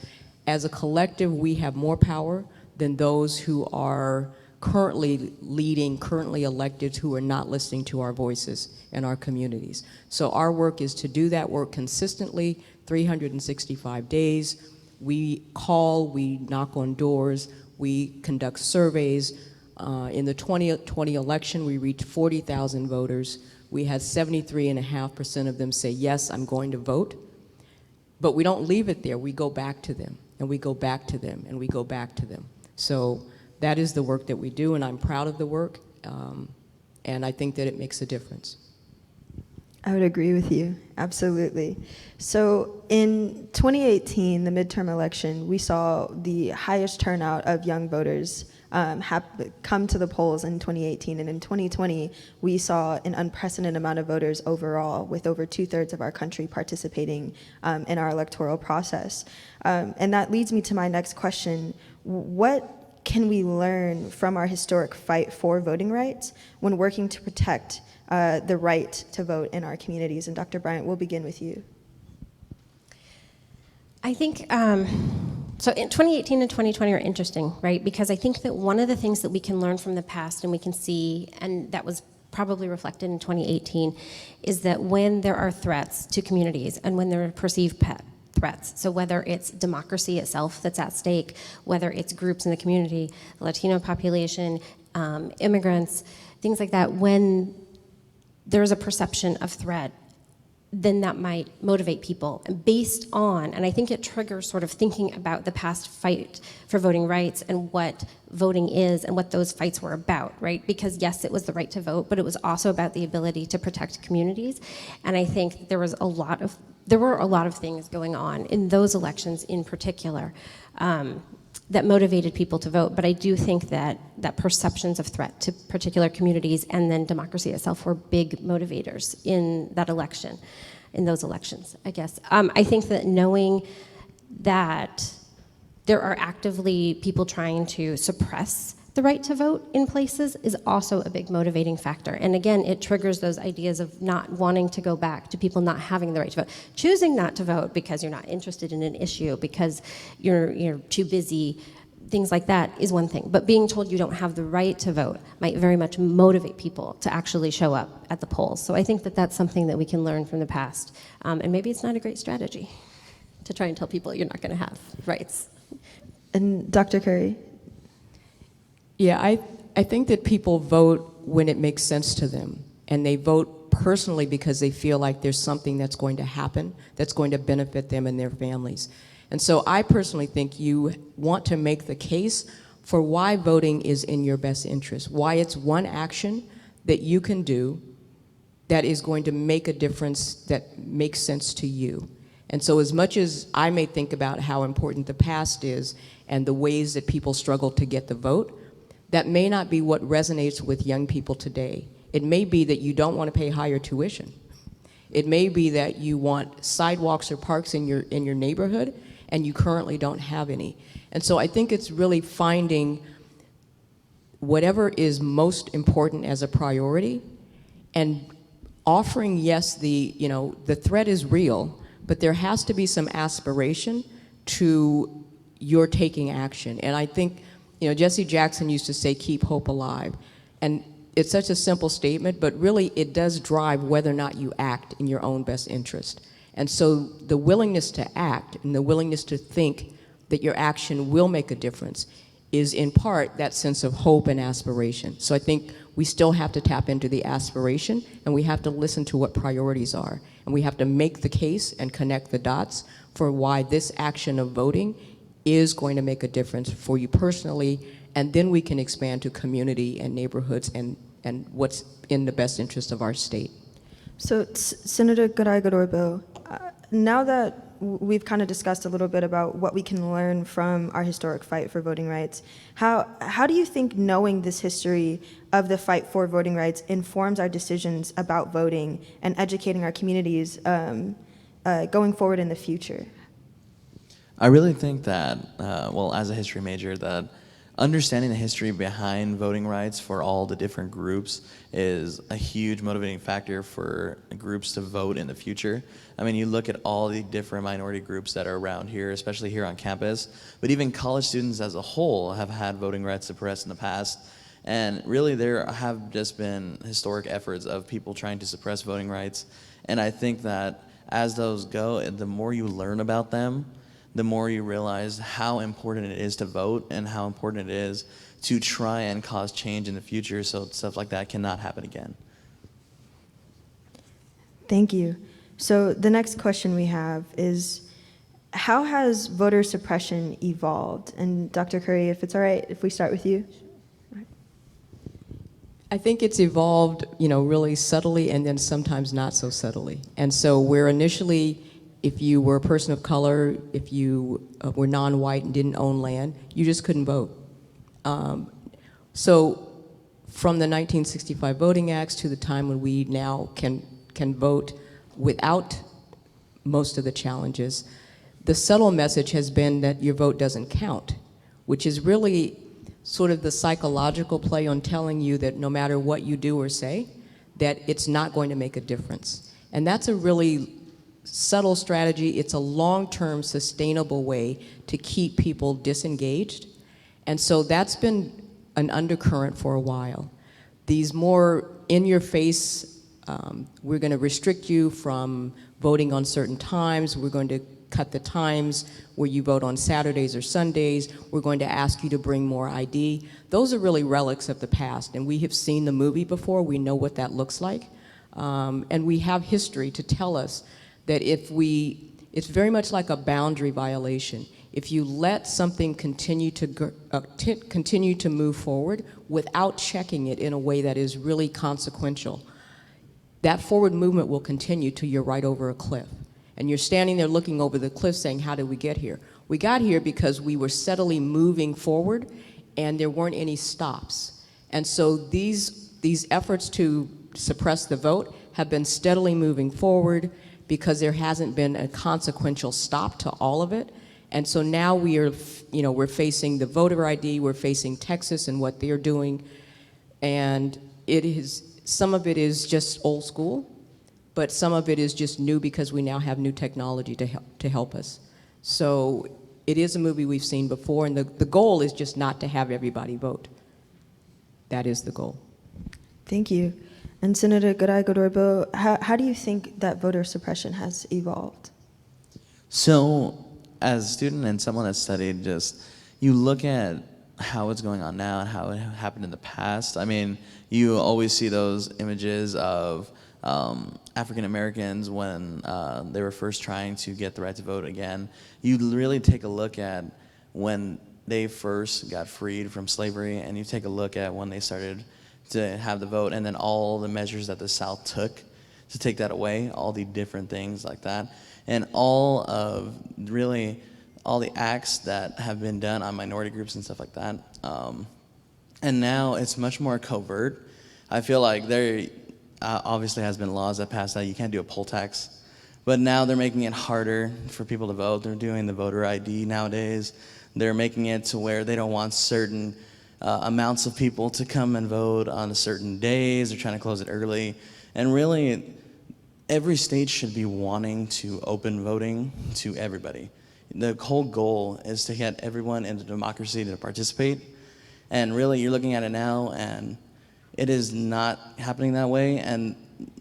as a collective we have more power than those who are currently leading, currently elected, who are not listening to our voices in our communities. So our work is to do that work consistently, 365 days. We call, we knock on doors, we conduct surveys. In the 2020 election, we reached 40,000 voters. We had 73.5% of them say, yes, I'm going to vote. But we don't leave it there. We go back to them, and we go back to them, and we go back to them. So that is the work that we do, and I'm proud of the work, and I think that it makes a difference. I would agree with you, absolutely. So in 2018, the midterm election, we saw the highest turnout of young voters come to the polls in 2018, and in 2020, we saw an unprecedented amount of voters overall, with over 2/3 of our country participating in our electoral process. And that leads me to my next question. What can we learn from our historic fight for voting rights when working to protect the right to vote in our communities? And Dr. Bryant, we'll begin with you. I think, so in 2018 and 2020 are interesting, right? Because I think that one of the things that we can learn from the past and we can see, and that was probably reflected in 2018, is that when there are threats to communities and when there are perceived threats, so whether it's democracy itself that's at stake, whether it's groups in the community, the Latino population, immigrants, things like that, when there's a perception of threat, then that might motivate people based on, and I think it triggers sort of thinking about the past fight for voting rights and what voting is and what those fights were about, right? Because yes, it was the right to vote, but it was also about the ability to protect communities. And I think there were a lot of things going on in those elections in particular that motivated people to vote. But I do think that perceptions of threat to particular communities and then democracy itself were big motivators in that election, in those elections, I guess. I think that knowing that there are actively people trying to suppress the right to vote in places is also a big motivating factor. And again, it triggers those ideas of not wanting to go back to people not having the right to vote. Choosing not to vote because you're not interested in an issue, because you're too busy, things like that is one thing. But being told you don't have the right to vote might very much motivate people to actually show up at the polls. So I think that that's something that we can learn from the past. And maybe it's not a great strategy to try and tell people you're not going to have rights. And Dr. Curry? Yeah, I think that people vote when it makes sense to them, and they vote personally because they feel like there's something that's going to happen that's going to benefit them and their families. And so I personally think you want to make the case for why voting is in your best interest, why it's one action that you can do that is going to make a difference that makes sense to you. And so as much as I may think about how important the past is and the ways that people struggle to get the vote, that may not be what resonates with young people today. It may be that you don't want to pay higher tuition. It may be that you want sidewalks or parks in your neighborhood and you currently don't have any. And so I think it's really finding whatever is most important as a priority and offering, yes, the threat is real, but there has to be some aspiration to your taking action. And I think, Jesse Jackson used to say, keep hope alive. And it's such a simple statement, but really it does drive whether or not you act in your own best interest. And so the willingness to act and the willingness to think that your action will make a difference is in part that sense of hope and aspiration. So I think we still have to tap into the aspiration, and we have to listen to what priorities are. And we have to make the case and connect the dots for why this action of voting is going to make a difference for you personally, and then we can expand to community and neighborhoods and what's in the best interest of our state. So, Senator Garagorloville, now that we've kind of discussed a little bit about what we can learn from our historic fight for voting rights, how do you think knowing this history of the fight for voting rights informs our decisions about voting and educating our communities going forward in the future? I really think that, well, as a history major, that understanding the history behind voting rights for all the different groups is a huge motivating factor for groups to vote in the future. I mean, you look at all the different minority groups that are around here, especially here on campus, but even college students as a whole have had voting rights suppressed in the past. And really there have just been historic efforts of people trying to suppress voting rights. And I think that as those go, the more you learn about them, the more you realize how important it is to vote and how important it is to try and cause change in the future so stuff like that cannot happen again. Thank you. So the next question we have is, how has voter suppression evolved? And Dr. Curry, if it's all right, if we start with you. I think it's evolved, really subtly and then sometimes not so subtly. And so where initially, if you were a person of color, if you were non-white and didn't own land, you just couldn't vote. So from the 1965 Voting Acts to the time when we now can vote without most of the challenges, the subtle message has been that your vote doesn't count, which is really sort of the psychological play on telling you that no matter what you do or say, that it's not going to make a difference. And that's a really subtle strategy. It's a long-term sustainable way to keep people disengaged. And so that's been an undercurrent for a while. These more in-your-face, we're going to restrict you from voting on certain times, we're going to cut the times where you vote on Saturdays or Sundays, we're going to ask you to bring more ID. Those are really relics of the past, and we have seen the movie before, we know what that looks like. And we have history to tell us that it's very much like a boundary violation. If you let something continue to move forward without checking it in a way that is really consequential, that forward movement will continue till you're right over a cliff. And you're standing there looking over the cliff saying, how did we get here? We got here because we were steadily moving forward and there weren't any stops. And so these efforts to suppress the vote have been steadily moving forward because there hasn't been a consequential stop to all of it. And so now we're facing the voter ID, we're facing Texas and what they're doing, and some of it is just old school, but some of it is just new because we now have new technology to help us. So it is a movie we've seen before, and the goal is just not to have everybody vote. That is the goal. Thank you. And Senator Garagorloville, how do you think that voter suppression has evolved? So, as a student and someone that's studied, you look at how it's going on now and how it happened in the past. I mean, you always see those images of African Americans when they were first trying to get the right to vote again. You really take a look at when they first got freed from slavery, and you take a look at when they started to have the vote, and then all the measures that the South took to take that away, all the different things like that, and all the acts that have been done on minority groups and stuff like that. And now it's much more covert. I feel like there obviously has been laws that passed that you can't do a poll tax, but now they're making it harder for people to vote. They're doing the voter ID nowadays. They're making it to where they don't want certain amounts of people to come and vote on certain days. They're trying to close it early. And really, every state should be wanting to open voting to everybody. The whole goal is to get everyone in the democracy to participate. And really, you're looking at it now, and it is not happening that way. And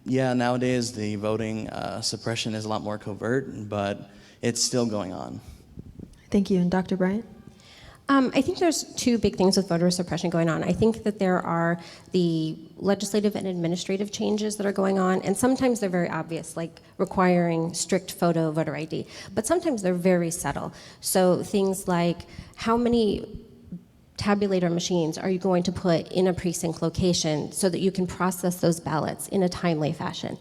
yeah, nowadays the voting suppression is a lot more covert, but it's still going on. Thank you. And Dr. Bryant? I think there's two big things with voter suppression going on. I think that there are the legislative and administrative changes that are going on, and sometimes they're very obvious, like requiring strict photo voter ID, but sometimes they're very subtle. So things like how many tabulator machines are you going to put in a precinct location so that you can process those ballots in a timely fashion?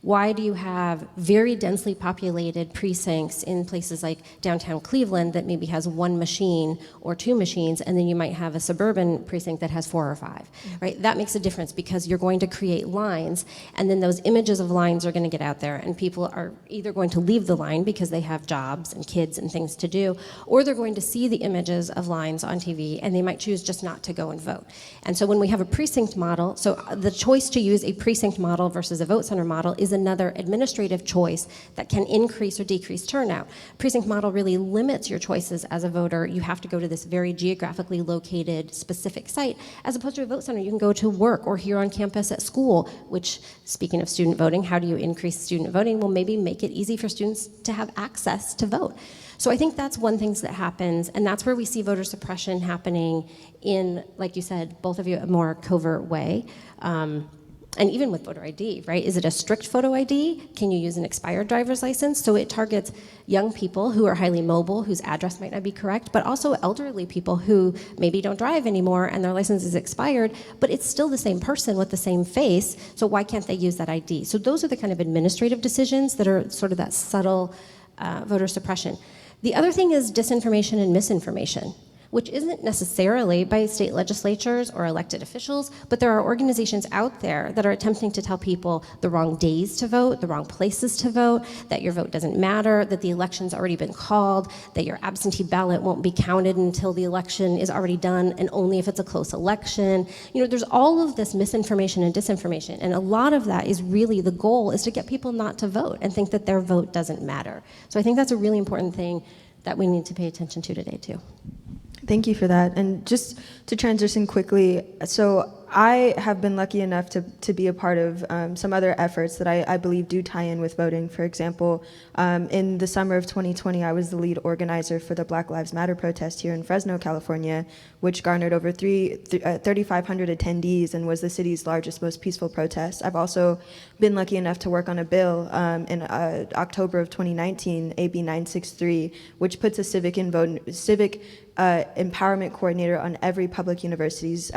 Why do you have very densely populated precincts in places like downtown Cleveland that maybe has one machine or two machines, and then you might have a suburban precinct that has 4 or 5, right? That makes a difference because you're going to create lines, and then those images of lines are going to get out there, and people are either going to leave the line because they have jobs and kids and things to do, or they're going to see the images of lines on TV, and they might choose just not to go and vote. And so when we have a precinct model, so the choice to use a precinct model versus a vote center model is another administrative choice that can increase or decrease turnout. Precinct model really limits your choices as a voter. You have to go to this very geographically located specific site, as opposed to a vote center. You can go to work or here on campus at school, which, speaking of student voting, how do you increase student voting? Well, maybe make it easy for students to have access to vote. So I think that's one thing that happens, and that's where we see voter suppression happening in, like you said, both of you, a more covert way. And even with voter ID, right? Is it a strict photo ID? Can you use an expired driver's license? So it targets young people who are highly mobile, whose address might not be correct, but also elderly people who maybe don't drive anymore and their license is expired, but it's still the same person with the same face, so why can't they use that ID? So those are the kind of administrative decisions that are sort of that subtle voter suppression. The other thing is disinformation and misinformation, which isn't necessarily by state legislatures or elected officials, but there are organizations out there that are attempting to tell people the wrong days to vote, the wrong places to vote, that your vote doesn't matter, that the election's already been called, that your absentee ballot won't be counted until the election is already done and only if it's a close election. You know, there's all of this misinformation and disinformation, and a lot of that is really the goal is to get people not to vote and think that their vote doesn't matter. So I think that's a really important thing that we need to pay attention to today too. Thank you for that. And just to transition quickly, so I have been lucky enough to be a part of some other efforts that I believe do tie in with voting. For example, in the summer of 2020, I was the lead organizer for the Black Lives Matter protest here in Fresno, California, which garnered over 3,500 attendees and was the city's largest, most peaceful protest. I've also been lucky enough to work on a bill in October of 2019, AB 963, which puts a civic empowerment coordinator on every public university's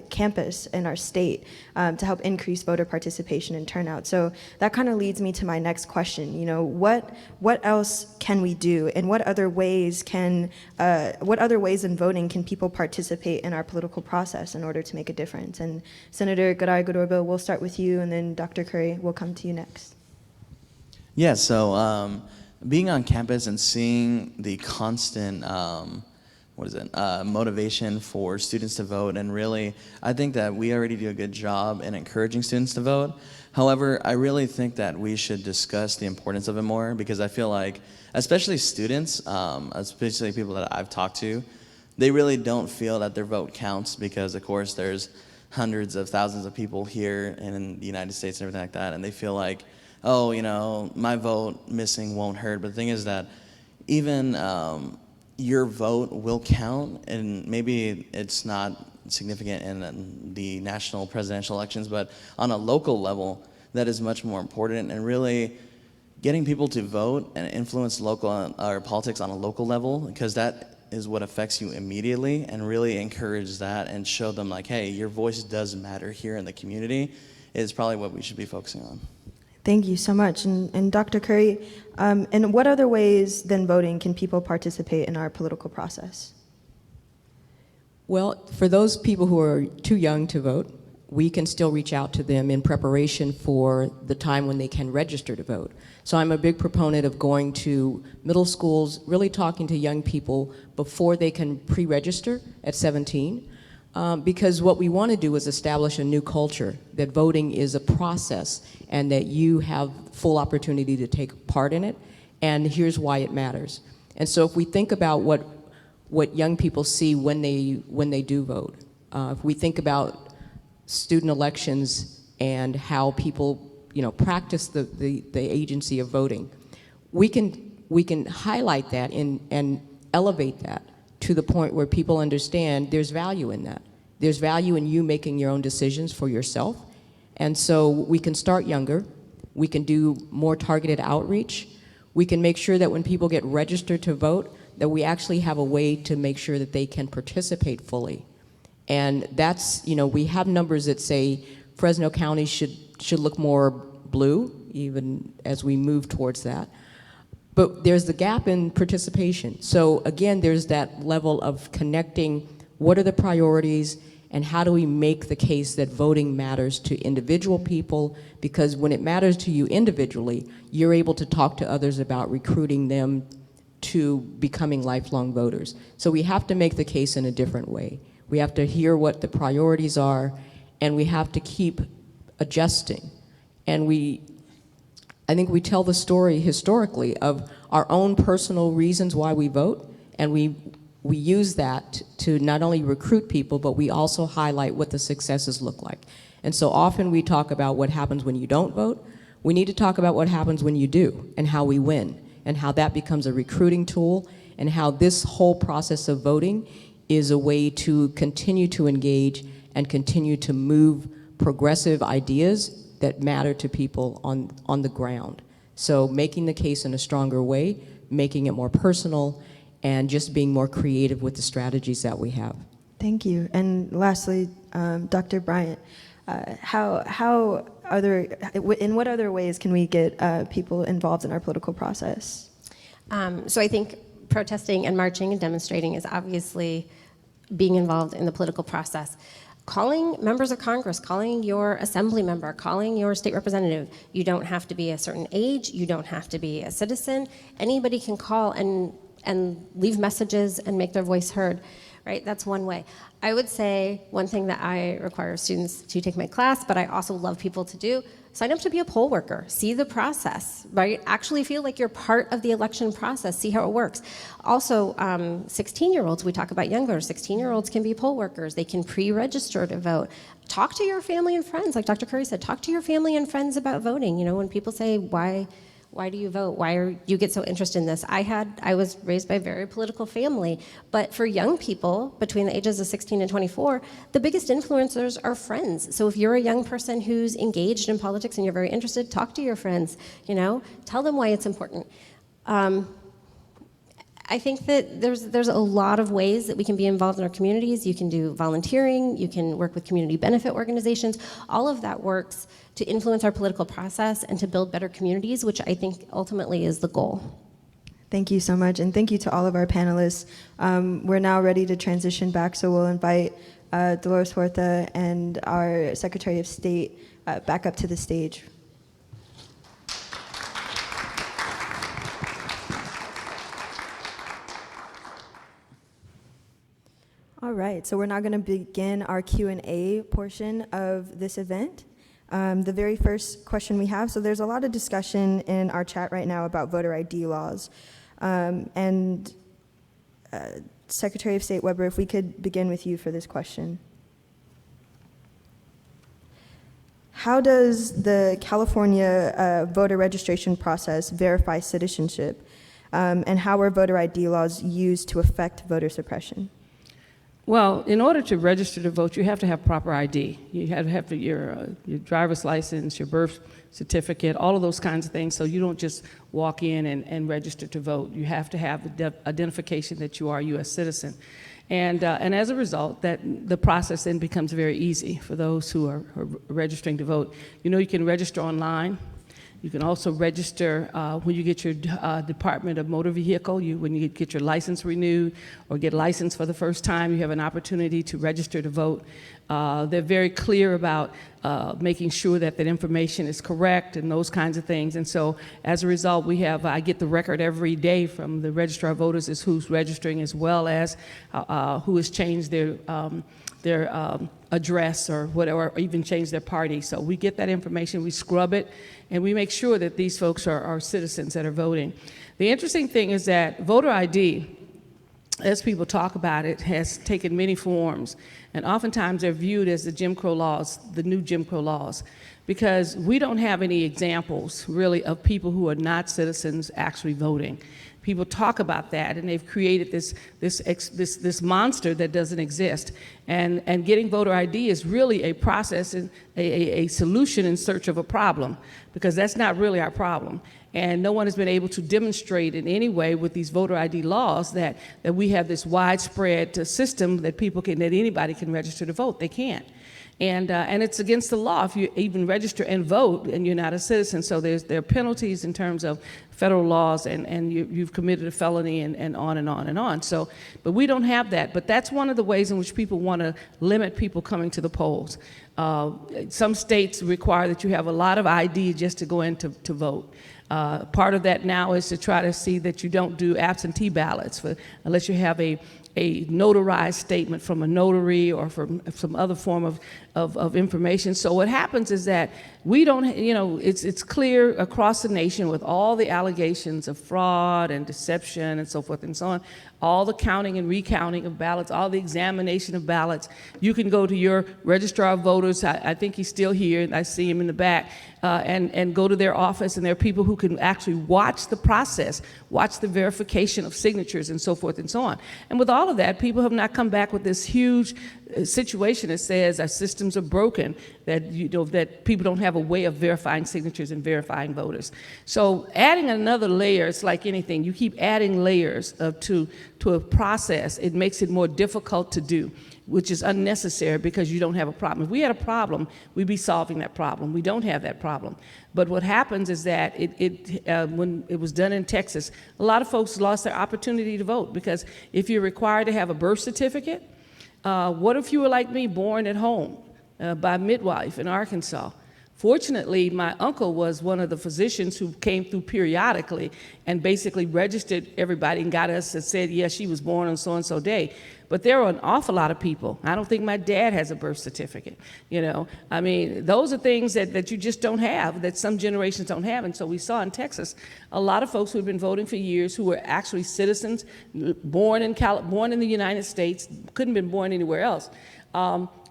campus in our state to help increase voter participation and turnout. So that kind of leads me to my next question. You know, what else can we do, and what other ways in voting can people participate in our political process in order to make a difference? And Senator Garagorloville, we'll start with you, and then Dr. Curry, we'll come to you next. Yeah, so being on campus and seeing the constant motivation for students to vote, and really, I think that we already do a good job in encouraging students to vote. However, I really think that we should discuss the importance of it more, because I feel like, especially students, especially people that I've talked to, they really don't feel that their vote counts, because of course there's hundreds of thousands of people here in the United States and everything like that, and they feel like, oh, you know, my vote missing won't hurt. But the thing is that even your vote will count, and maybe it's not significant in the national presidential elections, but on a local level, that is much more important. And really getting people to vote and influence local or politics on a local level, because that is what affects you immediately, and really encourage that and show them like, hey, your voice does matter here in the community, is probably what we should be focusing on. Thank you so much. And Dr. Curry, in what other ways than voting can people participate in our political process? Well, for those people who are too young to vote, we can still reach out to them in preparation for the time when they can register to vote. So I'm a big proponent of going to middle schools, really talking to young people before they can pre-register at 17. Because what we want to do is establish a new culture, that voting is a process and that you have full opportunity to take part in it, and here's why it matters. And so if we think about what young people see when they do vote, if we think about student elections and how people, practice the agency of voting. We can highlight that and elevate that to the point where people understand there's value in that. There's value in you making your own decisions for yourself. And so we can start younger. We can do more targeted outreach. We can make sure that when people get registered to vote, that we actually have a way to make sure that they can participate fully. And that's, we have numbers that say Fresno County should look more blue, even as we move towards that. But there's the gap in participation. So again, there's that level of connecting what are the priorities and how do we make the case that voting matters to individual people, because when it matters to you individually, you're able to talk to others about recruiting them to becoming lifelong voters. So we have to make the case in a different way. We have to hear what the priorities are, and we have to keep adjusting. And I think we tell the story historically of our own personal reasons why we vote, and we use that to not only recruit people, but we also highlight what the successes look like. And so often we talk about what happens when you don't vote. We need to talk about what happens when you do and how we win, and how that becomes a recruiting tool, and how this whole process of voting is a way to continue to engage and continue to move progressive ideas that matter to people on the ground. So making the case in a stronger way, making it more personal, and just being more creative with the strategies that we have. Thank you. And lastly, Dr. Bryant, in what other ways can we get people involved in our political process? So I think protesting and marching and demonstrating is obviously being involved in the political process. Calling members of Congress, calling your assembly member, calling your state representative. You don't have to be a certain age, you don't have to be a citizen. Anybody can call and leave messages and make their voice heard, right? That's one way. I would say one thing that I require students to take my class, but I also love people to do, sign up to be a poll worker. See the process, right? Actually feel like you're part of the election process. See how it works. Also, 16-year-olds, we talk about younger, 16-year-olds can be poll workers. They can pre-register to vote. Talk to your family and friends. Like Dr. Curry said, talk to your family and friends about voting. When people say, why do you vote? Why are you get so interested in this? I was raised by a very political family, but for young people between the ages of 16 and 24, the biggest influencers are friends. So if you're a young person who's engaged in politics and you're very interested, talk to your friends, tell them why it's important. I think that there's a lot of ways that we can be involved in our communities. You can do volunteering, you can work with community benefit organizations. All of that works to influence our political process and to build better communities, which I think ultimately is the goal. Thank you so much, and thank you to all of our panelists. We're now ready to transition back, so we'll invite Dolores Huerta and our Secretary of State back up to the stage. All right, so we're now going to begin our Q&A portion of this event. The very first question we have, so there's a lot of discussion in our chat right now about voter ID laws. Secretary of State Weber, if we could begin with you for this question. How does the California voter registration process verify citizenship, and how are voter ID laws used to affect voter suppression? Well, in order to register to vote, you have to have proper ID. You have to have your driver's license, your birth certificate, all of those kinds of things, so you don't just walk in and register to vote. You have to have the identification that you are a U.S. citizen. And as a result, the process then becomes very easy for those who are registering to vote. You can register online. You can also register when you get your Department of Motor Vehicle, when you get your license renewed or get licensed for the first time, you have an opportunity to register to vote. They're very clear about making sure that information is correct and those kinds of things. And so as a result, I get the record every day from the registrar of voters as who's registering, as well as who has changed their address or whatever, or even change their party. So we get that information, we scrub it, and we make sure that these folks are citizens that are voting. The interesting thing is that voter ID as people talk about it, has taken many forms. And oftentimes they're viewed as the Jim Crow laws, the new Jim Crow laws, because we don't have any examples, really, of people who are not citizens actually voting. People talk about that, and they've created this monster that doesn't exist. And getting voter ID is really a process, and a solution in search of a problem, because that's not really our problem. And no one has been able to demonstrate in any way with these voter ID laws that we have this widespread system that anybody can register to vote. They can't. And it's against the law if you even register and vote and you're not a citizen. So there are penalties in terms of federal laws, and you've committed a felony, and on and on and on. So, but we don't have that. But that's one of the ways in which people want to limit people coming to the polls. Some states require that you have a lot of ID just to go in to vote. Part of that now is to try to see that you don't do absentee ballots unless you have a notarized statement from a notary or from some other form of information. So what happens is that we don't, it's clear across the nation with all the allegations of fraud and deception and so forth and so on, all the counting and recounting of ballots, all the examination of ballots. You can go to your registrar of voters, I think he's still here, I see him in the back, and go to their office, and there are people who can actually watch the process, watch the verification of signatures and so forth and so on. And with all of that, people have not come back with this huge situation that says our systems are broken, that that people don't have a way of verifying signatures and verifying voters. So adding another layer, it's like anything. You keep adding layers to a process. It makes it more difficult to do, which is unnecessary because you don't have a problem. If we had a problem, we'd be solving that problem. We don't have that problem. But what happens is that when it was done in Texas, a lot of folks lost their opportunity to vote, because if you're required to have a birth certificate, what if you were like me, born at home by a midwife in Arkansas? Fortunately, my uncle was one of the physicians who came through periodically and basically registered everybody and got us and said, yes, she was born on so-and-so day. But there are an awful lot of people. I don't think my dad has a birth certificate. I mean, those are things that you just don't have, that some generations don't have. And so we saw in Texas a lot of folks who had been voting for years who were actually citizens, born in the United States, couldn't have been born anywhere else,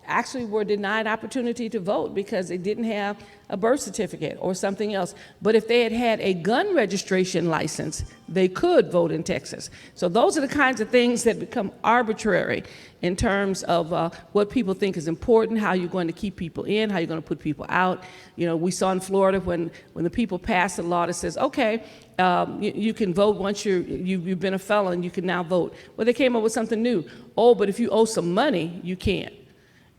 actually were denied opportunity to vote because they didn't have a birth certificate or something else. But if they had had a gun registration license, they could vote in Texas. So those are the kinds of things that become arbitrary in terms of what people think is important, how you're going to keep people in, how you're going to put people out. We saw in Florida when the people passed a law that says, okay, you can vote once you've been a felon, you can now vote. Well, they came up with something new. Oh, but if you owe some money, you can't.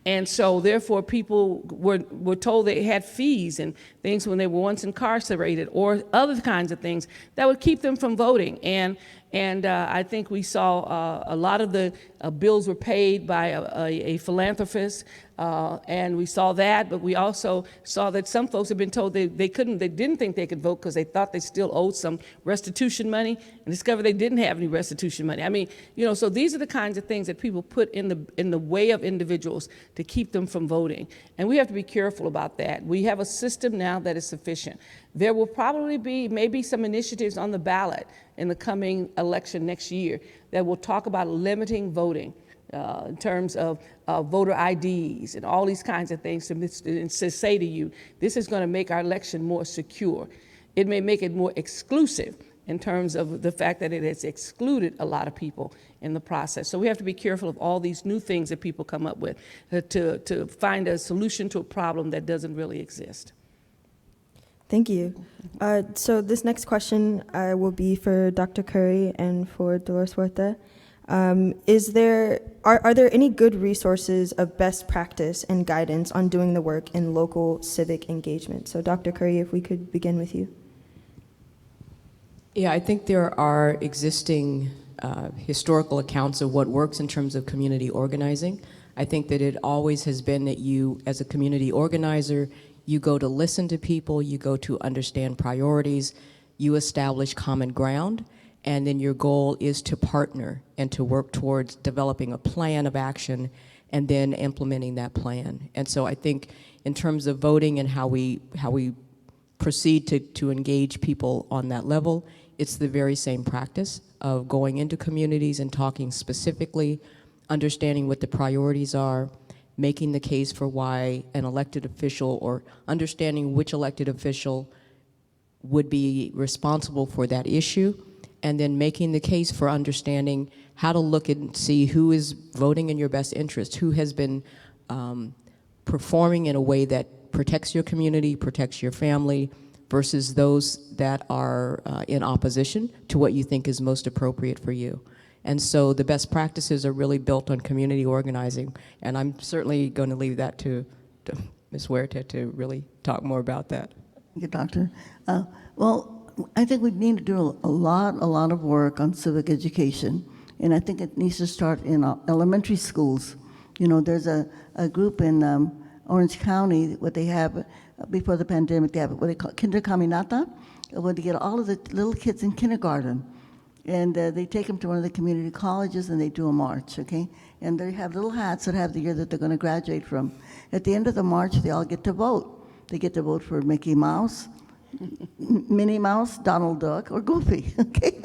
And so therefore people were told they had fees and things when they were once incarcerated, or other kinds of things that would keep them from voting. And I think we saw a lot of the bills were paid by a philanthropist, and we saw that, but we also saw that some folks had been told they didn't think they could vote because they thought they still owed some restitution money, and discovered they didn't have any restitution money. I mean, so these are the kinds of things that people put in the way of individuals to keep them from voting. And we have to be careful about that. We have a system now that is sufficient. There will probably be maybe some initiatives on the ballot in the coming election next year that will talk about limiting voting in terms of voter IDs and all these kinds of things to say to you, this is going to make our election more secure. It may make it more exclusive in terms of the fact that it has excluded a lot of people in the process. So we have to be careful of all these new things that people come up with to find a solution to a problem that doesn't really exist. Thank you. So this next question will be for Dr. Curry and for Dolores Huerta. Are there any good resources of best practice and guidance on doing the work in local civic engagement? So Dr. Curry, if we could begin with you. Yeah, I think there are existing historical accounts of what works in terms of community organizing. I think that it always has been that you, as a community organizer, you go to listen to people, you go to understand priorities, you establish common ground, and then your goal is to partner and to work towards developing a plan of action and then implementing that plan. And so I think in terms of voting and how we proceed to engage people on that level it's the very same practice of going into communities and talking specifically, understanding what the priorities are, making the case for why an elected official, or understanding which elected official would be responsible for that issue, and then making the case for understanding how to look and see who is voting in your best interest, who has been performing in a way that protects your community, protects your family, versus those that are in opposition to what you think is most appropriate for you. And so the best practices are really built on community organizing, and I'm certainly going to leave that to Ms. Huerta to really talk more about that. Thank you, Doctor. Well, I think we need to do a lot of work on civic education, and I think it needs to start in elementary schools. You know, there's a group in Orange County, what they have before the pandemic, they have what they call Kinder Caminata, where they get all of the little kids in kindergarten, and they take them to one of the community colleges and they do a march, okay? And they have little hats that have the year that they're going to graduate from. At the end of the march, they all get to vote. They get to vote for Mickey Mouse, Minnie Mouse, Donald Duck, or Goofy, okay?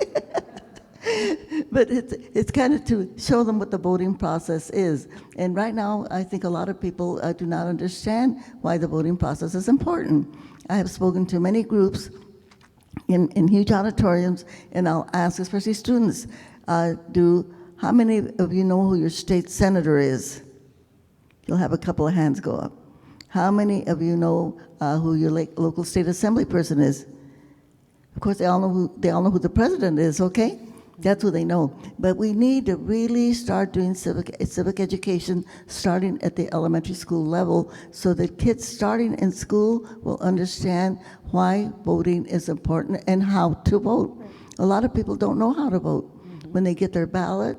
But it's kind of to show them what the voting process is. And right now, I think a lot of people do not understand why the voting process is important. I have spoken to many groups in huge auditoriums, and I'll ask, especially students, how many of you know who your state senator is? You'll have a couple of hands go up. How many of you know who your local state assembly person is? Of course, they all know who the president is, okay? That's who they know. But we need to really start doing civic education starting at the elementary school level, so that kids starting in school will understand why voting is important and how to vote. A lot of people don't know how to vote. When they get their ballot,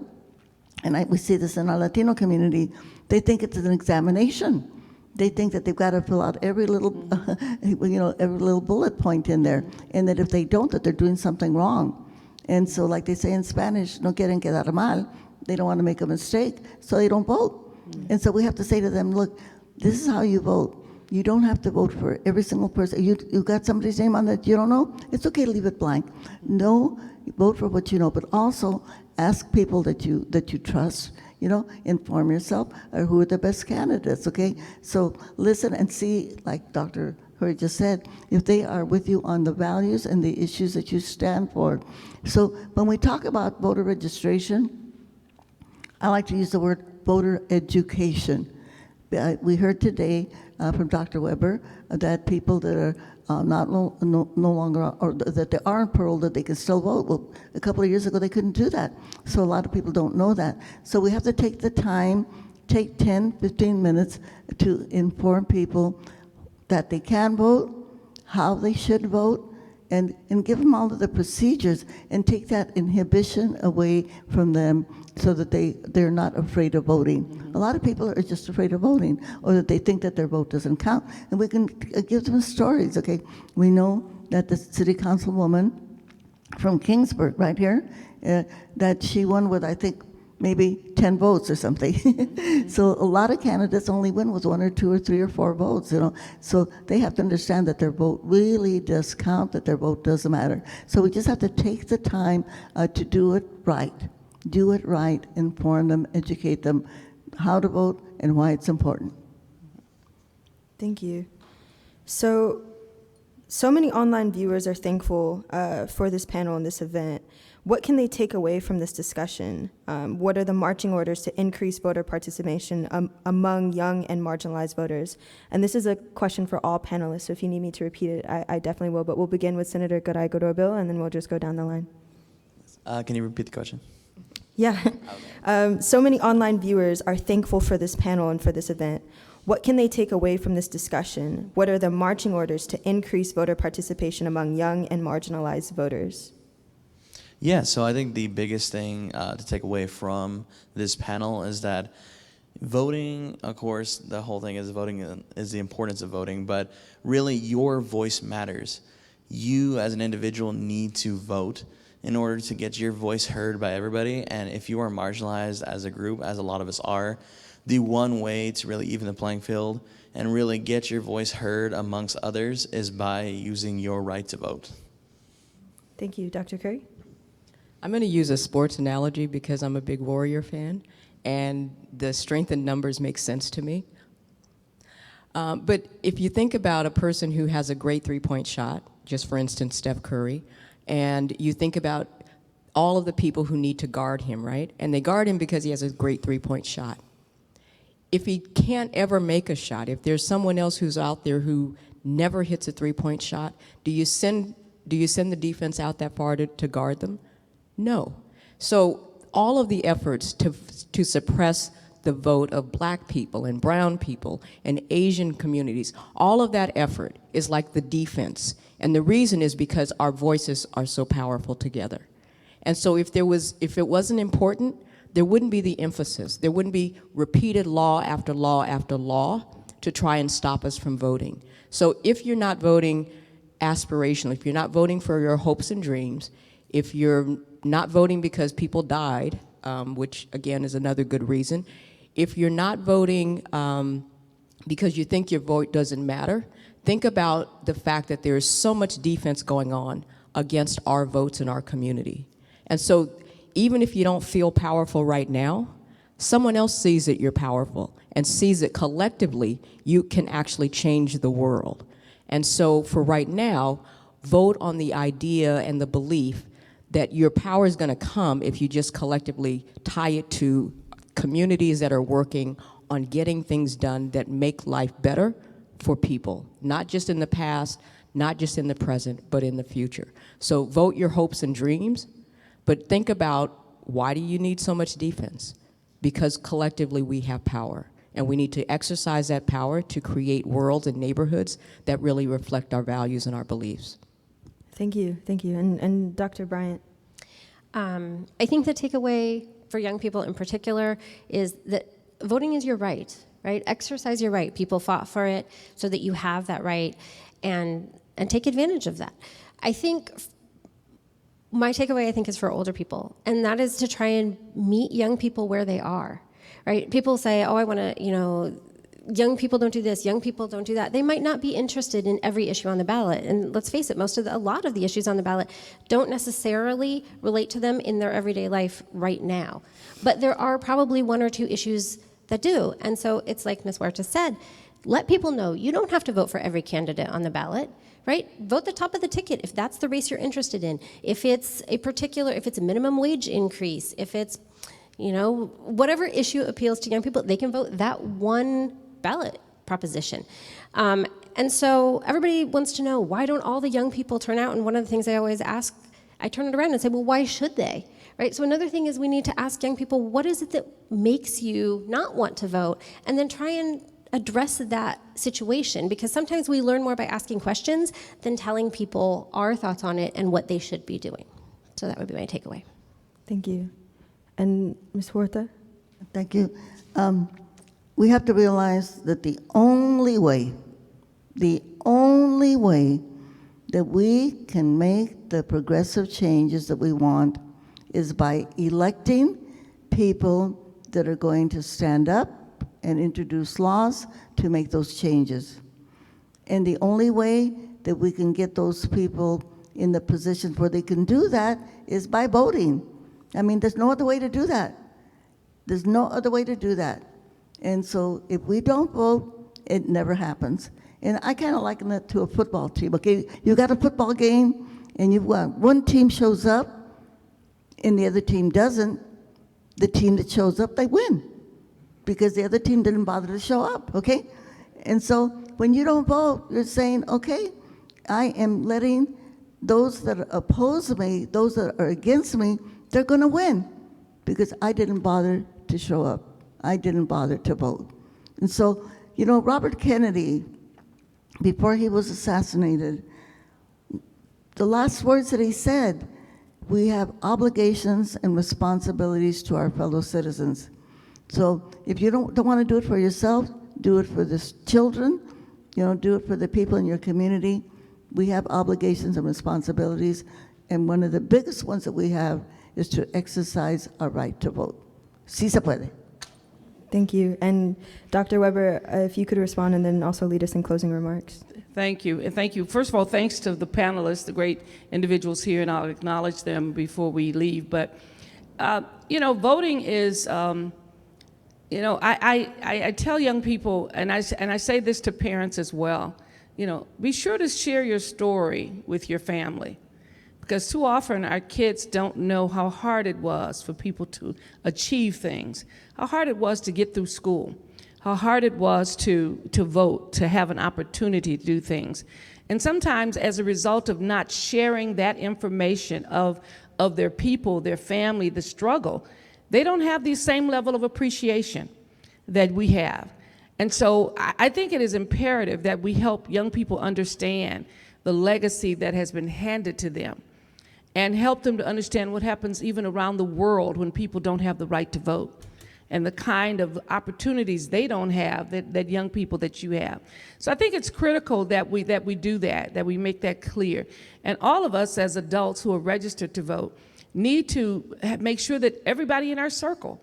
and we see this in our Latino community, they think it's an examination. They think that they've got to fill out every little, every little bullet point in there, and that if they don't, that they're doing something wrong. And so, like they say in Spanish, no quieren quedar mal. They don't want to make a mistake, so they don't vote. And so we have to say to them, look, this is how you vote. You don't have to vote for every single person. You got somebody's name on that you don't know? It's okay to leave it blank. No, vote for what you know, but also ask people that you trust. Inform yourself, or who are the best candidates, okay? So listen and see, like Dr. Curry just said, if they are with you on the values and the issues that you stand for. So when we talk about voter registration, I like to use the word voter education. We heard today from Dr. Weber that people that are no longer, or that they are on parole, that they can still vote. Well, a couple of years ago, they couldn't do that. So a lot of people don't know that. So we have to take the time, take 10, 15 minutes to inform people that they can vote, how they should vote, and give them all of the procedures, and take that inhibition away from them, so that they're not afraid of voting. A lot of people are just afraid of voting, or that they think that their vote doesn't count. And we can give them stories, okay? We know that the city councilwoman from Kingsburg, right here, that she won with, I think, maybe 10 votes or something. So a lot of candidates only win with 1 or 2 or 3 or 4 votes, So they have to understand that their vote really does count, that their vote does matter. So we just have to take the time to do it right. Do it right, inform them, educate them how to vote and why it's important. Thank you. So many online viewers are thankful for this panel and this event. What can they take away from this discussion? What are the marching orders to increase voter participation among young and marginalized voters? And this is a question for all panelists, so if you need me to repeat it, I definitely will, but we'll begin with Senator Garagorloville, and then we'll just go down the line. Can you repeat the question? Yeah. So many online viewers are thankful for this panel and for this event. What can they take away from this discussion? What are the marching orders to increase voter participation among young and marginalized voters? Yeah, so I think the biggest thing to take away from this panel is that voting, of course, the whole thing is voting is the importance of voting, but really your voice matters. You as an individual need to vote in order to get your voice heard by everybody, and if you are marginalized as a group, as a lot of us are, the one way to really even the playing field and really get your voice heard amongst others is by using your right to vote. Thank you. Dr. Curry? I'm going to use a sports analogy because I'm a big Warrior fan, and the strength in numbers makes sense to me. But if you think about a person who has a great three-point shot, just for instance, Steph Curry, and you think about all of the people who need to guard him, right? And they guard him because he has a great three-point shot. If he can't ever make a shot, if there's someone else who's out there who never hits a three-point shot, do you send the defense out that far to guard them? No. So all of the efforts to suppress the vote of black people and brown people and Asian communities, all of that effort is like the defense. And the reason is because our voices are so powerful together. And so if it wasn't important, there wouldn't be the emphasis. There wouldn't be repeated law after law after law to try and stop us from voting. So if you're not voting aspirational, if you're not voting for your hopes and dreams, if you're not voting because people died, which again is another good reason, if you're not voting because you think your vote doesn't matter, think about the fact that there is so much defense going on against our votes in our community. And so even if you don't feel powerful right now, someone else sees that you're powerful and sees that collectively you can actually change the world. And so for right now, vote on the idea and the belief that your power is going to come if you just collectively tie it to communities that are working on getting things done that make life better for people, not just in the past, not just in the present, but in the future. So vote your hopes and dreams, but think about, why do you need so much defense? Because collectively we have power, and we need to exercise that power to create worlds and neighborhoods that really reflect our values and our beliefs. Thank you. And Dr. Bryant? I think the takeaway for young people in particular is that voting is your right? Exercise your right. People fought for it so that you have that right, and take advantage of that. I think my takeaway, is for older people, and that is to try and meet young people where they are, right? People say, oh, I want to, young people don't do this, young people don't do that. They might not be interested in every issue on the ballot. And let's face it, a lot of the issues on the ballot don't necessarily relate to them in their everyday life right now. But there are probably one or two issues that do. And so it's like Ms. Huerta said, let people know you don't have to vote for every candidate on the ballot, right? Vote the top of the ticket if that's the race you're interested in. If it's a minimum wage increase, if it's, whatever issue appeals to young people, they can vote that one ballot proposition. And so everybody wants to know, why don't all the young people turn out? And one of the things I always ask, I turn it around and say, well, why should they? Right? So another thing is we need to ask young people, what is it that makes you not want to vote? And then try and address that situation, because sometimes we learn more by asking questions than telling people our thoughts on it and what they should be doing. So that would be my takeaway. Thank you. And Ms. Huerta? Thank you. We have to realize that the only way that we can make the progressive changes that we want is by electing people that are going to stand up and introduce laws to make those changes. And the only way that we can get those people in the positions where they can do that is by voting. I mean, there's no other way to do that. There's no other way to do that. And so if we don't vote, it never happens. And I kind of liken it to a football team. Okay, you got a football game, and you've got one team shows up, and the other team doesn't. The team that shows up, they win, because the other team didn't bother to show up, okay? And so when you don't vote, you're saying, okay, I am letting those that oppose me, those that are against me, they're going to win, because I didn't bother to show up. I didn't bother to vote. And so, Robert Kennedy, before he was assassinated, the last words that he said, we have obligations and responsibilities to our fellow citizens. So if you don't want to do it for yourself, do it for the children, do it for the people in your community. We have obligations and responsibilities, and one of the biggest ones that we have is to exercise our right to vote. Sí se puede. Thank you. And Dr. Weber, if you could respond and then also lead us in closing remarks. Thank you. And thank you. First of all, thanks to the panelists, the great individuals here, and I'll acknowledge them before we leave. But, voting is, I tell young people, and I say this to parents as well, be sure to share your story with your family. Because too often our kids don't know how hard it was for people to achieve things, how hard it was to get through school, how hard it was to vote, to have an opportunity to do things. And sometimes as a result of not sharing that information of their people, their family, the struggle, they don't have the same level of appreciation that we have. And so I think it is imperative that we help young people understand the legacy that has been handed to them, and help them to understand what happens even around the world when people don't have the right to vote, and the kind of opportunities they don't have that young people that you have. So I think it's critical that we do that we make that clear. And all of us as adults who are registered to vote need to make sure that everybody in our circle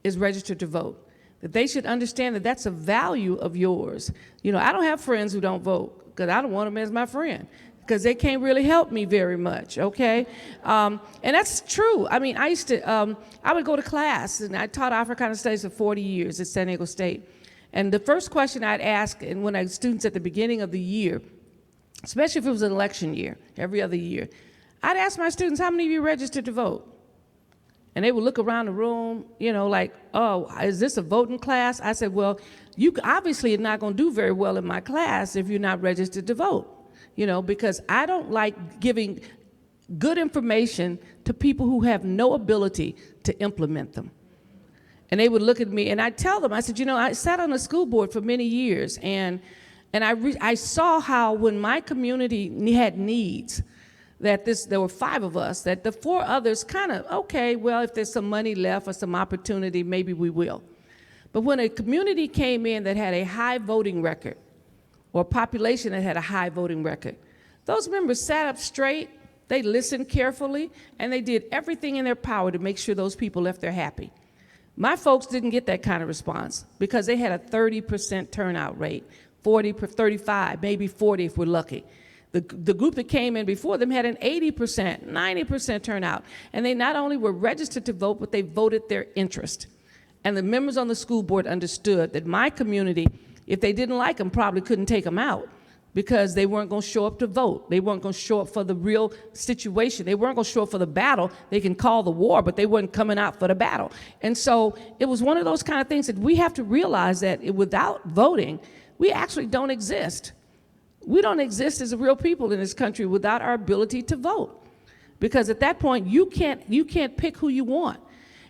is registered to vote, that they should understand that that's a value of yours. I don't have friends who don't vote because I don't want them as my friend, because they can't really help me very much, okay? And that's true. I mean, I used to, I would go to class, and I taught Africana Studies for 40 years at San Diego State. And the first question I'd ask, and when I had students at the beginning of the year, especially if it was an election year, every other year, I'd ask my students, how many of you registered to vote? And they would look around the room, like, oh, is this a voting class? I said, well, you obviously are not gonna do very well in my class if you're not registered to vote. Because I don't like giving good information to people who have no ability to implement them. And they would look at me, and I'd tell them, I said, I sat on the school board for many years, and I saw how when my community had needs, that there were 5 of us, that the 4 others kind of, okay, well, if there's some money left or some opportunity, maybe we will. But when a community came in that had a high voting record, or a population that had a high voting record, those members sat up straight, they listened carefully, and they did everything in their power to make sure those people left there happy. My folks didn't get that kind of response because they had a 30% turnout rate, 40, 35, maybe 40 if we're lucky. The group that came in before them had an 80%, 90% turnout, and they not only were registered to vote, but they voted their interest. And the members on the school board understood that my community, if they didn't like them, probably couldn't take them out because they weren't going to show up to vote. They weren't going to show up for the real situation. They weren't going to show up for the battle. They can call the war, but they weren't coming out for the battle. And so it was one of those kind of things that we have to realize that without voting, we actually don't exist. We don't exist as real people in this country without our ability to vote. Because at that point, you can't pick who you want.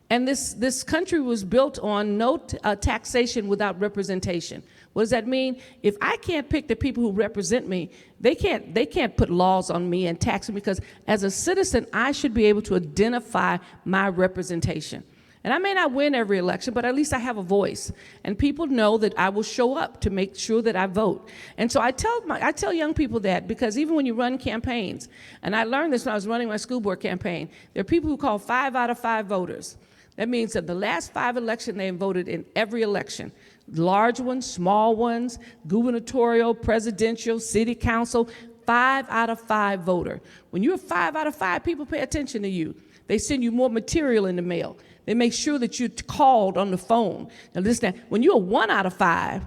And this country was built on no taxation without representation. What does that mean? If I can't pick the people who represent me, they can't put laws on me and tax me, because as a citizen, I should be able to identify my representation. And I may not win every election, but at least I have a voice. And people know that I will show up to make sure that I vote. And so I tell young people that, because even when you run campaigns, and I learned this when I was running my school board campaign, there are people who call 5 out of 5 voters. That means that the last 5 elections, they voted in every election. Large ones, small ones, gubernatorial, presidential, city council, 5 out of 5 voter. When you're 5 out of 5, people pay attention to you. They send you more material in the mail. They make sure that you're called on the phone. Now listen, when you're 1 out of 5,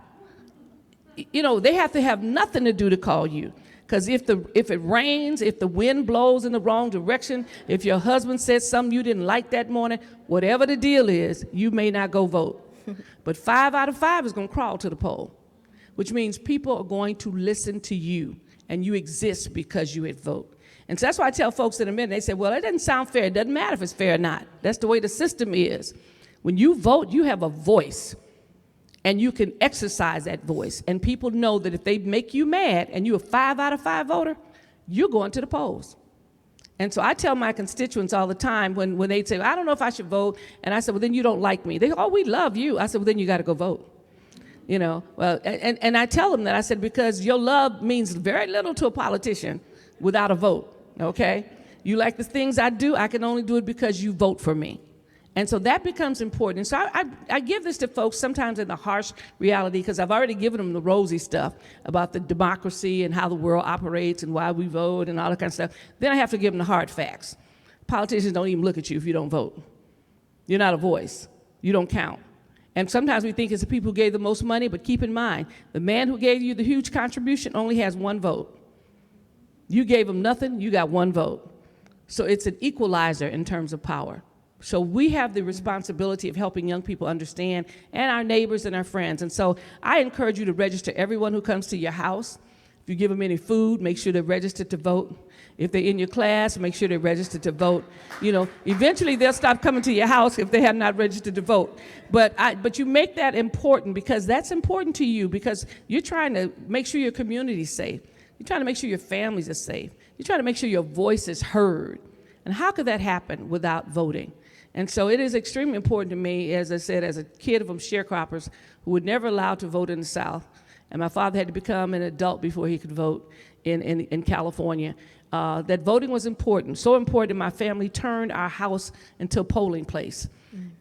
they have to have nothing to do to call you. Because if it rains, if the wind blows in the wrong direction, if your husband said something you didn't like that morning, whatever the deal is, you may not go vote. But 5 out of 5 is going to crawl to the poll, which means people are going to listen to you, and you exist because you vote. And so that's why I tell folks in a minute, they say, well, it doesn't sound fair. It doesn't matter if it's fair or not. That's the way the system is. When you vote, you have a voice. And you can exercise that voice. And people know that if they make you mad and you're a 5 out of 5 voter, you're going to the polls. And so I tell my constituents all the time when they say, I don't know if I should vote. And I said, well, then you don't like me. They go, oh, we love you. I said, well, then you got to go vote. Well, and I tell them that. I said, because your love means very little to a politician without a vote, okay? You like the things I do, I can only do it because you vote for me. And so that becomes important. And so I give this to folks sometimes in the harsh reality, because I've already given them the rosy stuff about the democracy and how the world operates and why we vote and all that kind of stuff. Then I have to give them the hard facts. Politicians don't even look at you if you don't vote. You're not a voice. You don't count. And sometimes we think it's the people who gave the most money, but keep in mind, the man who gave you the huge contribution only has one vote. You gave him nothing, you got one vote. So it's an equalizer in terms of power. So we have the responsibility of helping young people understand, and our neighbors and our friends. And so I encourage you to register everyone who comes to your house. If you give them any food, make sure they're registered to vote. If they're in your class, make sure they're registered to vote. You know, eventually they'll stop coming to your house if they have not registered to vote. But you make that important, because that's important to you, because you're trying to make sure your community's safe. You're trying to make sure your families are safe. You're trying to make sure your voice is heard. And how could that happen without voting? And so it is extremely important to me, as I said, as a kid from sharecroppers who were never allowed to vote in the South. And my father had to become an adult before he could vote in California. That voting was important, so important my family turned our house into a polling place.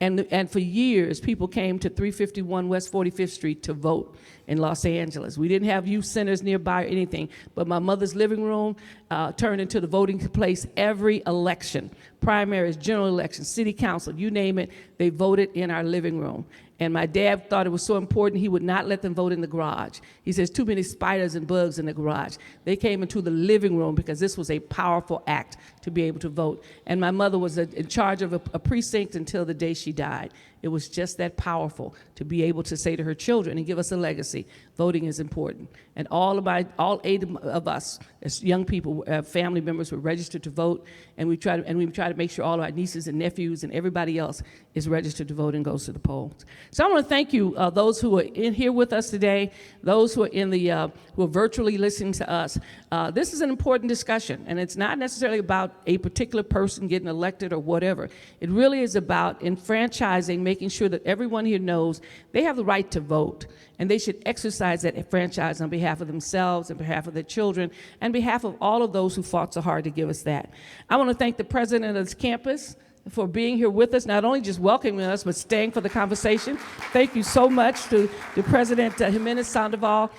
And for years, people came to 351 West 45th Street to vote in Los Angeles. We didn't have youth centers nearby or anything, but my mother's living room turned into the voting place every election. Primaries, general elections, city council, you name it, they voted in our living room. And my dad thought it was so important he would not let them vote in the garage. He says, too many spiders and bugs in the garage. They came into the living room because this was a powerful act to be able to vote. And my mother was in charge of a precinct until the day she died. It was just that powerful to be able to say to her children and give us a legacy, voting is important. And all 8 of us as young people, family members, were registered to vote, and we try to make sure all of our nieces and nephews and everybody else is registered to vote and goes to the polls. So I want to thank you, those who are in here with us today, those who are who are virtually listening to us. This is an important discussion, and it's not necessarily about a particular person getting elected or whatever. It really is about enfranchising, making sure that everyone here knows they have the right to vote, and they should exercise that franchise on behalf of themselves, on behalf of their children, and on behalf of all of those who fought so hard to give us that. I want to thank the president of this campus for being here with us, not only just welcoming us, but staying for the conversation. Thank you so much to President Jimenez Sandoval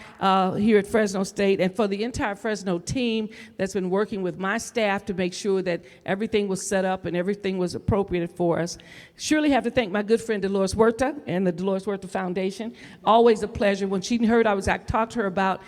here at Fresno State, and for the entire Fresno team that's been working with my staff to make sure that everything was set up and everything was appropriate for us. Surely have to thank my good friend Dolores Huerta and the Dolores Huerta Foundation. Always a pleasure. When she heard I talked to her about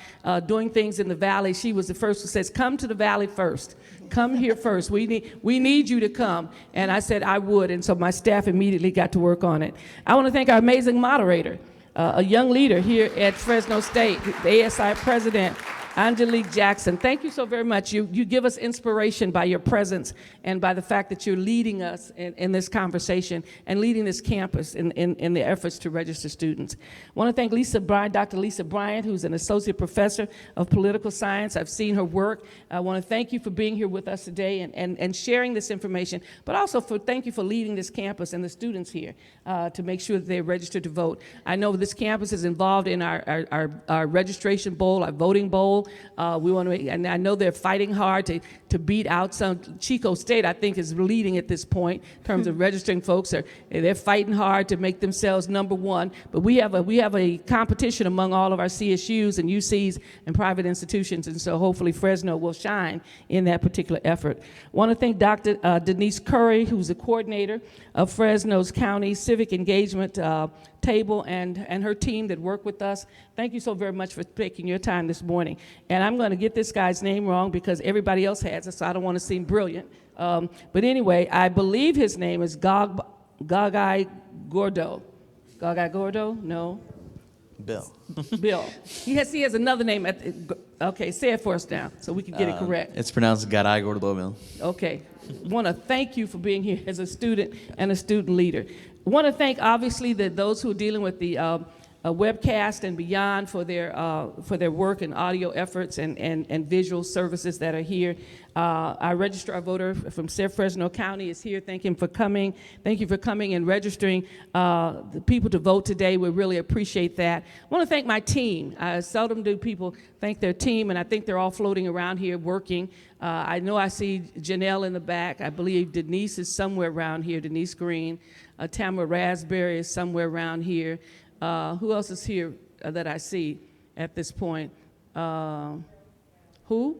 doing things in the Valley, she was the first who says, come to the Valley first. Come here first. We need you to come. And I said I would, and so my staff immediately got to work on it. I want to thank our amazing moderator, a young leader here at Fresno State, the ASI president, Angelique Jackson. Thank you so very much. You give us inspiration by your presence and by the fact that you're leading us in this conversation and leading this campus in the efforts to register students. I want to thank Dr. Lisa Bryant, who's an associate professor of political science. I've seen her work. I want to thank you for being here with us today and sharing this information, but also thank you for leading this campus and the students here to make sure that they're registered to vote. I know this campus is involved in our registration bowl, our voting bowl. We want to, and I know they're fighting hard to beat out some. Chico State, I think, is leading at this point in terms of registering folks. They're fighting hard to make themselves number one. But we have a competition among all of our CSUs and UCs and private institutions, and so hopefully Fresno will shine in that particular effort. I want to thank Dr. Bernice Curry, who's the coordinator of Fresno's County Civic Engagement Table, and her team that work with us. Thank you so very much for taking your time this morning. And I'm going to get this guy's name wrong because everybody else has it, so I don't want to seem brilliant. But anyway, I believe his name is Gagai Gordo. Gagai Gordo? No. Bill. Bill. He has another name. Okay, say it for us now so we can get it correct. It's pronounced Garagorloville. Okay. Want to thank you for being here as a student and a student leader. Want to thank, obviously, those who are dealing with the webcast and beyond for their work and audio efforts and visual services that are here. Our registrar voter from Fresno County is here. Thank him for coming. Thank you for coming and registering the people to vote today. We really appreciate that. I want to thank my team. Seldom do people thank their team, and I think they're all floating around here working. I know I see Janelle in the back. I believe Denise is somewhere around here, Denise Green. Tamara Raspberry is somewhere around here. Who else is here that I see at this point? Who?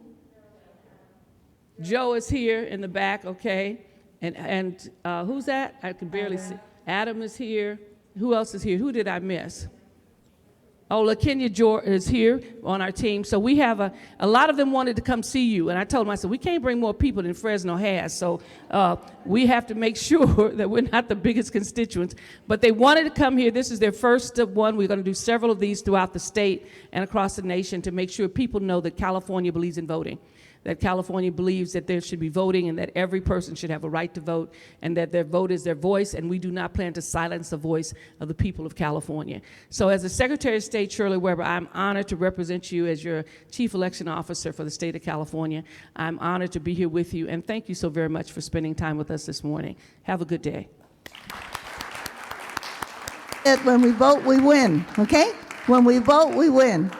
Joe is here in the back, okay. And who's that? I can barely see. Adam is here. Who else is here? Who did I miss? Oh, LaKenya George is here on our team. So we have a lot of them wanted to come see you. And I told them, I said, we can't bring more people than Fresno has. So we have to make sure that we're not the biggest constituents. But they wanted to come here. This is their first one. We're going to do several of these throughout the state and across the nation to make sure people know that California believes in voting, that California believes that there should be voting and that every person should have a right to vote and that their vote is their voice, and we do not plan to silence the voice of the people of California. So as the Secretary of State, Shirley Weber, I'm honored to represent you as your Chief Election Officer for the state of California. I'm honored to be here with you, and thank you so very much for spending time with us this morning. Have a good day. When we vote, we win, okay? When we vote, we win.